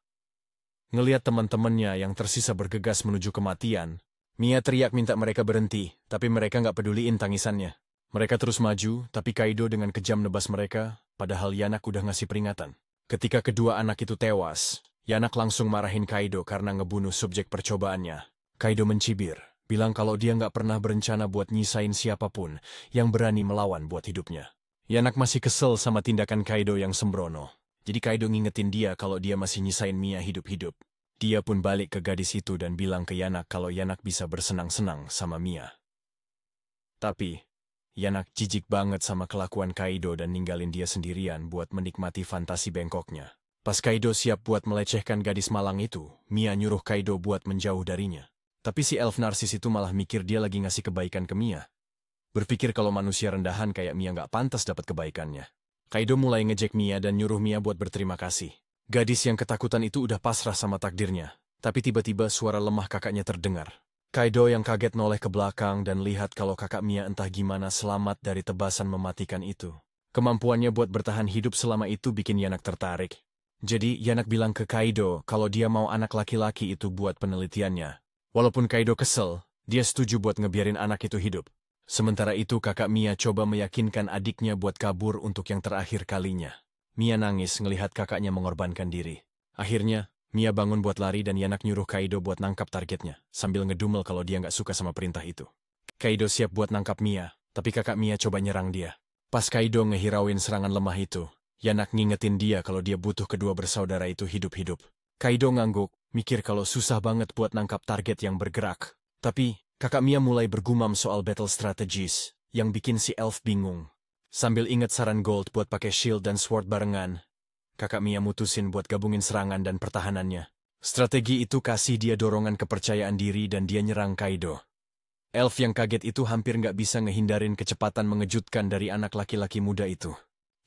Ngelihat teman-temannya yang tersisa bergegas menuju kematian, Mia teriak minta mereka berhenti, tapi mereka nggak peduliin tangisannya. Mereka terus maju, tapi Kaido dengan kejam nebas mereka, padahal Yanak udah ngasih peringatan. Ketika kedua anak itu tewas, Yanak langsung marahin Kaido karena ngebunuh subjek percobaannya. Kaido mencibir, bilang kalau dia nggak pernah berencana buat nyisain siapapun yang berani melawan buat hidupnya. Yanak masih kesel sama tindakan Kaido yang sembrono. Jadi Kaido ngingetin dia kalau dia masih nyisain Mia hidup-hidup. Dia pun balik ke gadis itu dan bilang ke Yanak kalau Yanak bisa bersenang-senang sama Mia. Tapi, Yanak jijik banget sama kelakuan Kaido dan ninggalin dia sendirian buat menikmati fantasi bengkoknya. Pas Kaido siap buat melecehkan gadis malang itu, Mia nyuruh Kaido buat menjauh darinya. Tapi si elf narsis itu malah mikir dia lagi ngasih kebaikan ke Mia. Berpikir kalau manusia rendahan kayak Mia nggak pantas dapat kebaikannya. Kaido mulai ngejek Mia dan nyuruh Mia buat berterima kasih. Gadis yang ketakutan itu udah pasrah sama takdirnya. Tapi tiba-tiba suara lemah kakaknya terdengar. Kaido yang kaget noleh ke belakang dan lihat kalau kakak Mia entah gimana selamat dari tebasan mematikan itu. Kemampuannya buat bertahan hidup selama itu bikin Yanak tertarik. Jadi Yanak bilang ke Kaido kalau dia mau anak laki-laki itu buat penelitiannya. Walaupun Kaido kesel, dia setuju buat ngebiarin anak itu hidup. Sementara itu kakak Mia coba meyakinkan adiknya buat kabur untuk yang terakhir kalinya. Mia nangis ngelihat kakaknya mengorbankan diri. Akhirnya, Mia bangun buat lari dan Yanak nyuruh Kaido buat nangkap targetnya, sambil ngedumel kalau dia nggak suka sama perintah itu. Kaido siap buat nangkap Mia, tapi kakak Mia coba nyerang dia. Pas Kaido ngehirauin serangan lemah itu, Yanak ngingetin dia kalau dia butuh kedua bersaudara itu hidup-hidup. Kaido ngangguk, mikir kalau susah banget buat nangkap target yang bergerak. Tapi, kakak Mia mulai bergumam soal battle strategies, yang bikin si Elf bingung. Sambil inget saran Gold buat pakai shield dan sword barengan, kakak Mia mutusin buat gabungin serangan dan pertahanannya. Strategi itu kasih dia dorongan kepercayaan diri dan dia nyerang Kaido. Elf yang kaget itu hampir nggak bisa ngehindarin kecepatan mengejutkan dari anak laki-laki muda itu.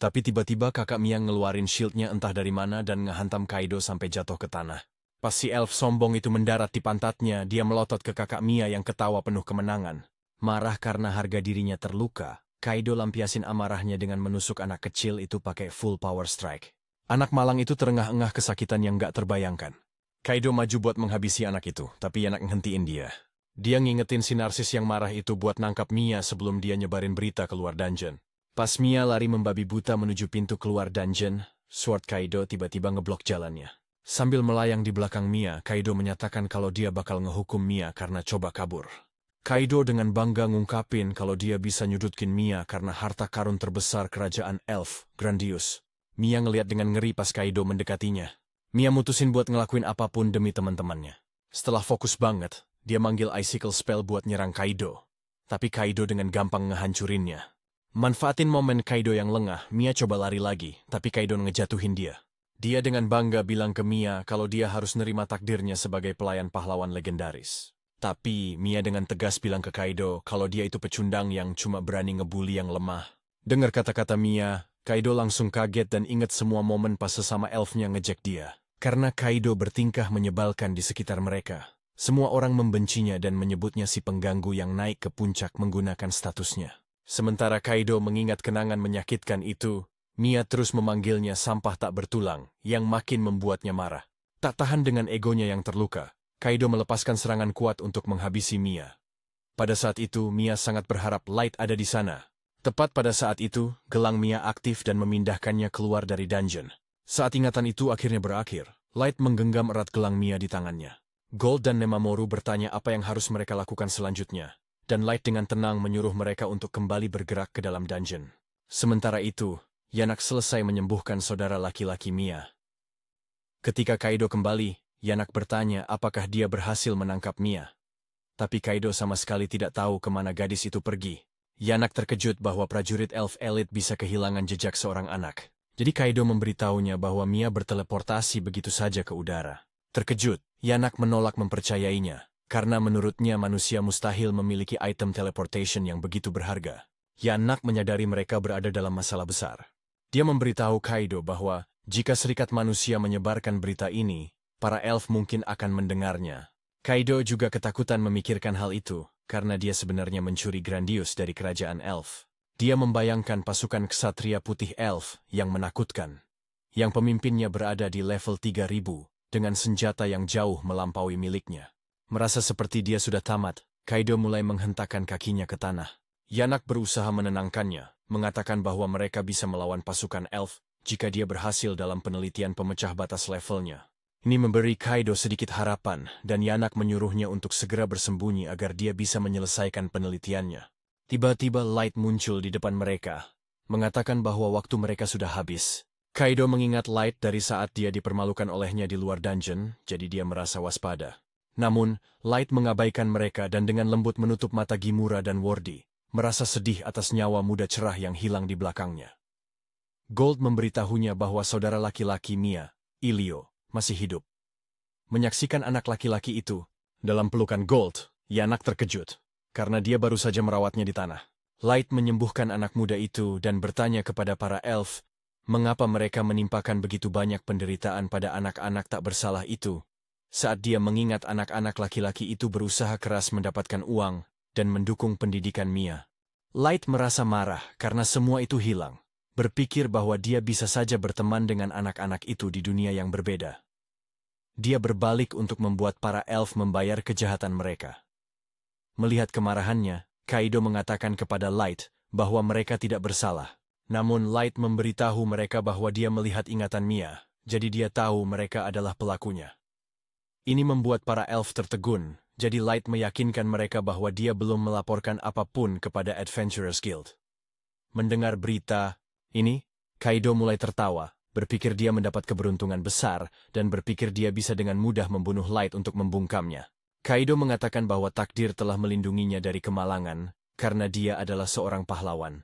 Tapi tiba-tiba kakak Mia ngeluarin shieldnya entah dari mana dan ngehantam Kaido sampai jatuh ke tanah. Pas si Elf sombong itu mendarat di pantatnya, dia melotot ke kakak Mia yang ketawa penuh kemenangan. Marah karena harga dirinya terluka, Kaido lampiasin amarahnya dengan menusuk anak kecil itu pakai full power strike. Anak malang itu terengah-engah kesakitan yang nggak terbayangkan. Kaido maju buat menghabisi anak itu, tapi Yanak ngehentiin dia. Dia ngingetin si narsis yang marah itu buat nangkap Mia sebelum dia nyebarin berita keluar dungeon. Pas Mia lari membabi buta menuju pintu keluar dungeon, Sword Kaido tiba-tiba ngeblok jalannya. Sambil melayang di belakang Mia, Kaido menyatakan kalau dia bakal ngehukum Mia karena coba kabur. Kaido dengan bangga ngungkapin kalau dia bisa nyudutkin Mia karena harta karun terbesar kerajaan Elf, Grandius. Mia ngeliat dengan ngeri pas Kaido mendekatinya. Mia mutusin buat ngelakuin apapun demi teman-temannya. Setelah fokus banget, dia manggil Icicle Spell buat nyerang Kaido. Tapi Kaido dengan gampang ngehancurinnya. Manfaatin momen Kaido yang lengah, Mia coba lari lagi, tapi Kaido ngejatuhin dia. Dia dengan bangga bilang ke Mia kalau dia harus nerima takdirnya sebagai pelayan pahlawan legendaris. Tapi Mia dengan tegas bilang ke Kaido kalau dia itu pecundang yang cuma berani ngebully yang lemah. Dengar kata-kata Mia, Kaido langsung kaget dan inget semua momen pas sesama elfnya ngejek dia. Karena Kaido bertingkah menyebalkan di sekitar mereka. Semua orang membencinya dan menyebutnya si pengganggu yang naik ke puncak menggunakan statusnya. Sementara Kaido mengingat kenangan menyakitkan itu, Mia terus memanggilnya sampah tak bertulang, yang makin membuatnya marah. Tak tahan dengan egonya yang terluka, Kaido melepaskan serangan kuat untuk menghabisi Mia. Pada saat itu, Mia sangat berharap Light ada di sana. Tepat pada saat itu, gelang Mia aktif dan memindahkannya keluar dari dungeon. Saat ingatan itu akhirnya berakhir, Light menggenggam erat gelang Mia di tangannya. Gold dan Nemamoru bertanya apa yang harus mereka lakukan selanjutnya. Dan Light dengan tenang menyuruh mereka untuk kembali bergerak ke dalam dungeon. Sementara itu, Yanak selesai menyembuhkan saudara laki-laki Mia. Ketika Kaido kembali, Yanak bertanya apakah dia berhasil menangkap Mia. Tapi Kaido sama sekali tidak tahu kemana gadis itu pergi. Yanak terkejut bahwa prajurit Elf Elite bisa kehilangan jejak seorang anak. Jadi Kaido memberitahunya bahwa Mia berteleportasi begitu saja ke udara. Terkejut, Yanak menolak mempercayainya. Karena menurutnya manusia mustahil memiliki item teleportation yang begitu berharga. Yanak menyadari mereka berada dalam masalah besar. Dia memberitahu Kaido bahwa jika serikat manusia menyebarkan berita ini, para elf mungkin akan mendengarnya. Kaido juga ketakutan memikirkan hal itu, karena dia sebenarnya mencuri Grandius dari kerajaan elf. Dia membayangkan pasukan ksatria putih elf yang menakutkan. Yang pemimpinnya berada di level 3000, dengan senjata yang jauh melampaui miliknya. Merasa seperti dia sudah tamat, Kaido mulai menghentakkan kakinya ke tanah. Yanak berusaha menenangkannya, mengatakan bahwa mereka bisa melawan pasukan elf jika dia berhasil dalam penelitian pemecah batas levelnya. Ini memberi Kaido sedikit harapan, dan Yanak menyuruhnya untuk segera bersembunyi agar dia bisa menyelesaikan penelitiannya. Tiba-tiba Light muncul di depan mereka, mengatakan bahwa waktu mereka sudah habis. Kaido mengingat Light dari saat dia dipermalukan olehnya di luar dungeon, jadi dia merasa waspada. Namun, Light mengabaikan mereka dan dengan lembut menutup mata Gimura dan Wardy, merasa sedih atas nyawa muda cerah yang hilang di belakangnya. Gold memberitahunya bahwa saudara laki-laki Mia, Ilio, masih hidup. Menyaksikan anak laki-laki itu, dalam pelukan Gold, Yanak terkejut, karena dia baru saja merawatnya di tanah. Light menyembuhkan anak muda itu dan bertanya kepada para elf, mengapa mereka menimpakan begitu banyak penderitaan pada anak-anak tak bersalah itu. Saat dia mengingat anak-anak laki-laki itu berusaha keras mendapatkan uang dan mendukung pendidikan Mia. Light merasa marah karena semua itu hilang, berpikir bahwa dia bisa saja berteman dengan anak-anak itu di dunia yang berbeda. Dia berbalik untuk membuat para elf membayar kejahatan mereka. Melihat kemarahannya, Kaido mengatakan kepada Light bahwa mereka tidak bersalah. Namun Light memberitahu mereka bahwa dia melihat ingatan Mia, jadi dia tahu mereka adalah pelakunya. Ini membuat para elf tertegun, jadi Light meyakinkan mereka bahwa dia belum melaporkan apapun kepada Adventurers Guild. Mendengar berita ini, Kaido mulai tertawa, berpikir dia mendapat keberuntungan besar, dan berpikir dia bisa dengan mudah membunuh Light untuk membungkamnya. Kaido mengatakan bahwa takdir telah melindunginya dari kemalangan, karena dia adalah seorang pahlawan.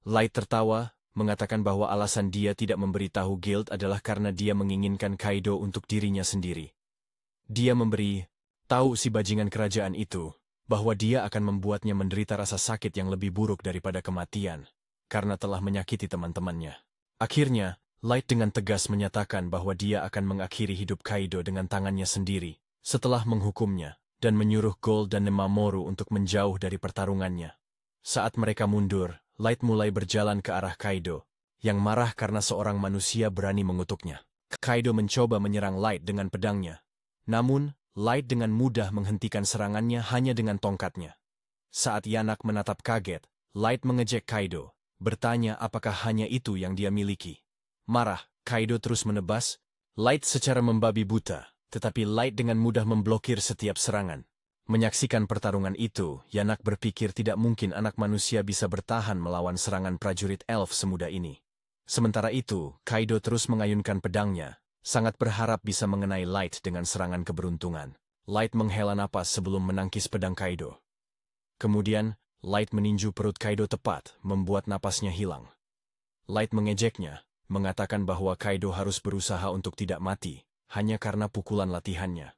Light tertawa, mengatakan bahwa alasan dia tidak memberitahu Guild adalah karena dia menginginkan Kaido untuk dirinya sendiri. Dia memberi tahu si bajingan kerajaan itu, bahwa dia akan membuatnya menderita rasa sakit yang lebih buruk daripada kematian, karena telah menyakiti teman-temannya. Akhirnya, Light dengan tegas menyatakan bahwa dia akan mengakhiri hidup Kaido dengan tangannya sendiri, setelah menghukumnya, dan menyuruh Gold dan Nemamoru untuk menjauh dari pertarungannya. Saat mereka mundur, Light mulai berjalan ke arah Kaido, yang marah karena seorang manusia berani mengutuknya. Kaido mencoba menyerang Light dengan pedangnya. Namun, Light dengan mudah menghentikan serangannya hanya dengan tongkatnya. Saat Yanak menatap kaget, Light mengejek Kaido, bertanya apakah hanya itu yang dia miliki. Marah, Kaido terus menebas, Light secara membabi buta, tetapi Light dengan mudah memblokir setiap serangan. Menyaksikan pertarungan itu, Yanak berpikir tidak mungkin anak manusia bisa bertahan melawan serangan prajurit elf semudah ini. Sementara itu, Kaido terus mengayunkan pedangnya, sangat berharap bisa mengenai Light dengan serangan keberuntungan. Light menghela napas sebelum menangkis pedang Kaido. Kemudian, Light meninju perut Kaido tepat, membuat napasnya hilang. Light mengejeknya, mengatakan bahwa Kaido harus berusaha untuk tidak mati, hanya karena pukulan latihannya.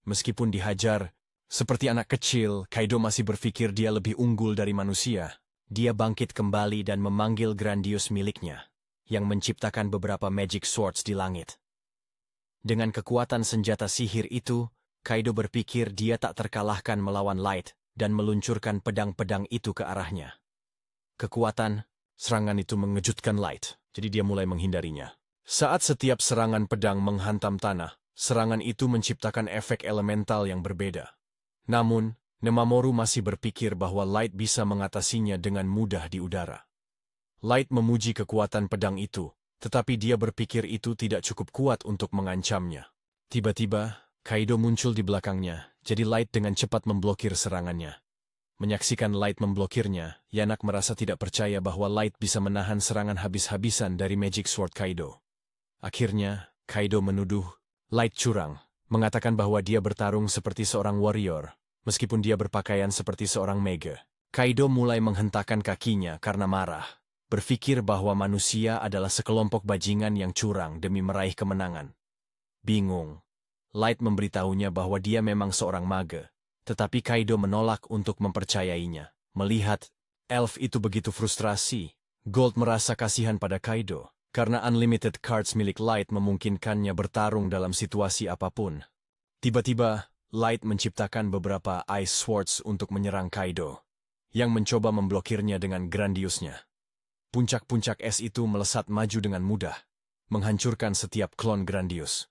Meskipun dihajar, seperti anak kecil, Kaido masih berpikir dia lebih unggul dari manusia. Dia bangkit kembali dan memanggil Grandius miliknya, yang menciptakan beberapa magic swords di langit. Dengan kekuatan senjata sihir itu, Kaido berpikir dia tak terkalahkan melawan Light, dan meluncurkan pedang-pedang itu ke arahnya. Kekuatan serangan itu mengejutkan Light, jadi dia mulai menghindarinya. Saat setiap serangan pedang menghantam tanah, serangan itu menciptakan efek elemental yang berbeda. Namun, Nemamoru masih berpikir bahwa Light bisa mengatasinya dengan mudah di udara. Light memuji kekuatan pedang itu, tetapi dia berpikir itu tidak cukup kuat untuk mengancamnya. Tiba-tiba, Kaido muncul di belakangnya, jadi Light dengan cepat memblokir serangannya. Menyaksikan Light memblokirnya, Yanak merasa tidak percaya bahwa Light bisa menahan serangan habis-habisan dari Magic Sword Kaido. Akhirnya, Kaido menuduh Light curang, mengatakan bahwa dia bertarung seperti seorang warrior, meskipun dia berpakaian seperti seorang mage. Kaido mulai menghentakkan kakinya karena marah, berpikir bahwa manusia adalah sekelompok bajingan yang curang demi meraih kemenangan. Bingung, Light memberitahunya bahwa dia memang seorang mage, tetapi Kaido menolak untuk mempercayainya. Melihat elf itu begitu frustrasi, Gold merasa kasihan pada Kaido, karena unlimited cards milik Light memungkinkannya bertarung dalam situasi apapun. Tiba-tiba, Light menciptakan beberapa ice swords untuk menyerang Kaido, yang mencoba memblokirnya dengan Grandiusnya. Puncak-puncak es itu melesat maju dengan mudah, menghancurkan setiap klon Grandius.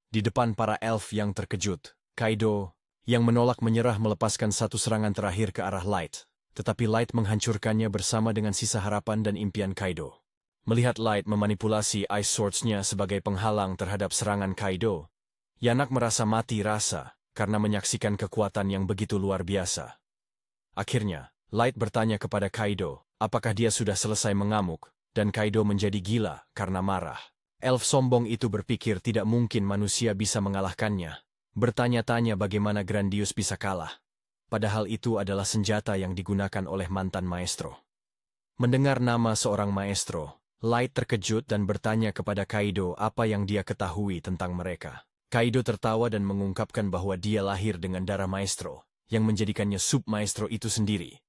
Di depan para elf yang terkejut, Kaido, yang menolak menyerah melepaskan satu serangan terakhir ke arah Light, tetapi Light menghancurkannya bersama dengan sisa harapan dan impian Kaido. Melihat Light memanipulasi ice swords-nya sebagai penghalang terhadap serangan Kaido, Yanak merasa mati rasa karena menyaksikan kekuatan yang begitu luar biasa. Akhirnya, Light bertanya kepada Kaido, apakah dia sudah selesai mengamuk, dan Kaido menjadi gila karena marah. Elf sombong itu berpikir tidak mungkin manusia bisa mengalahkannya, bertanya-tanya bagaimana Grandius bisa kalah. Padahal itu adalah senjata yang digunakan oleh mantan maestro. Mendengar nama seorang maestro, Light terkejut dan bertanya kepada Kaido apa yang dia ketahui tentang mereka. Kaido tertawa dan mengungkapkan bahwa dia lahir dengan darah maestro, yang menjadikannya sub maestro itu sendiri.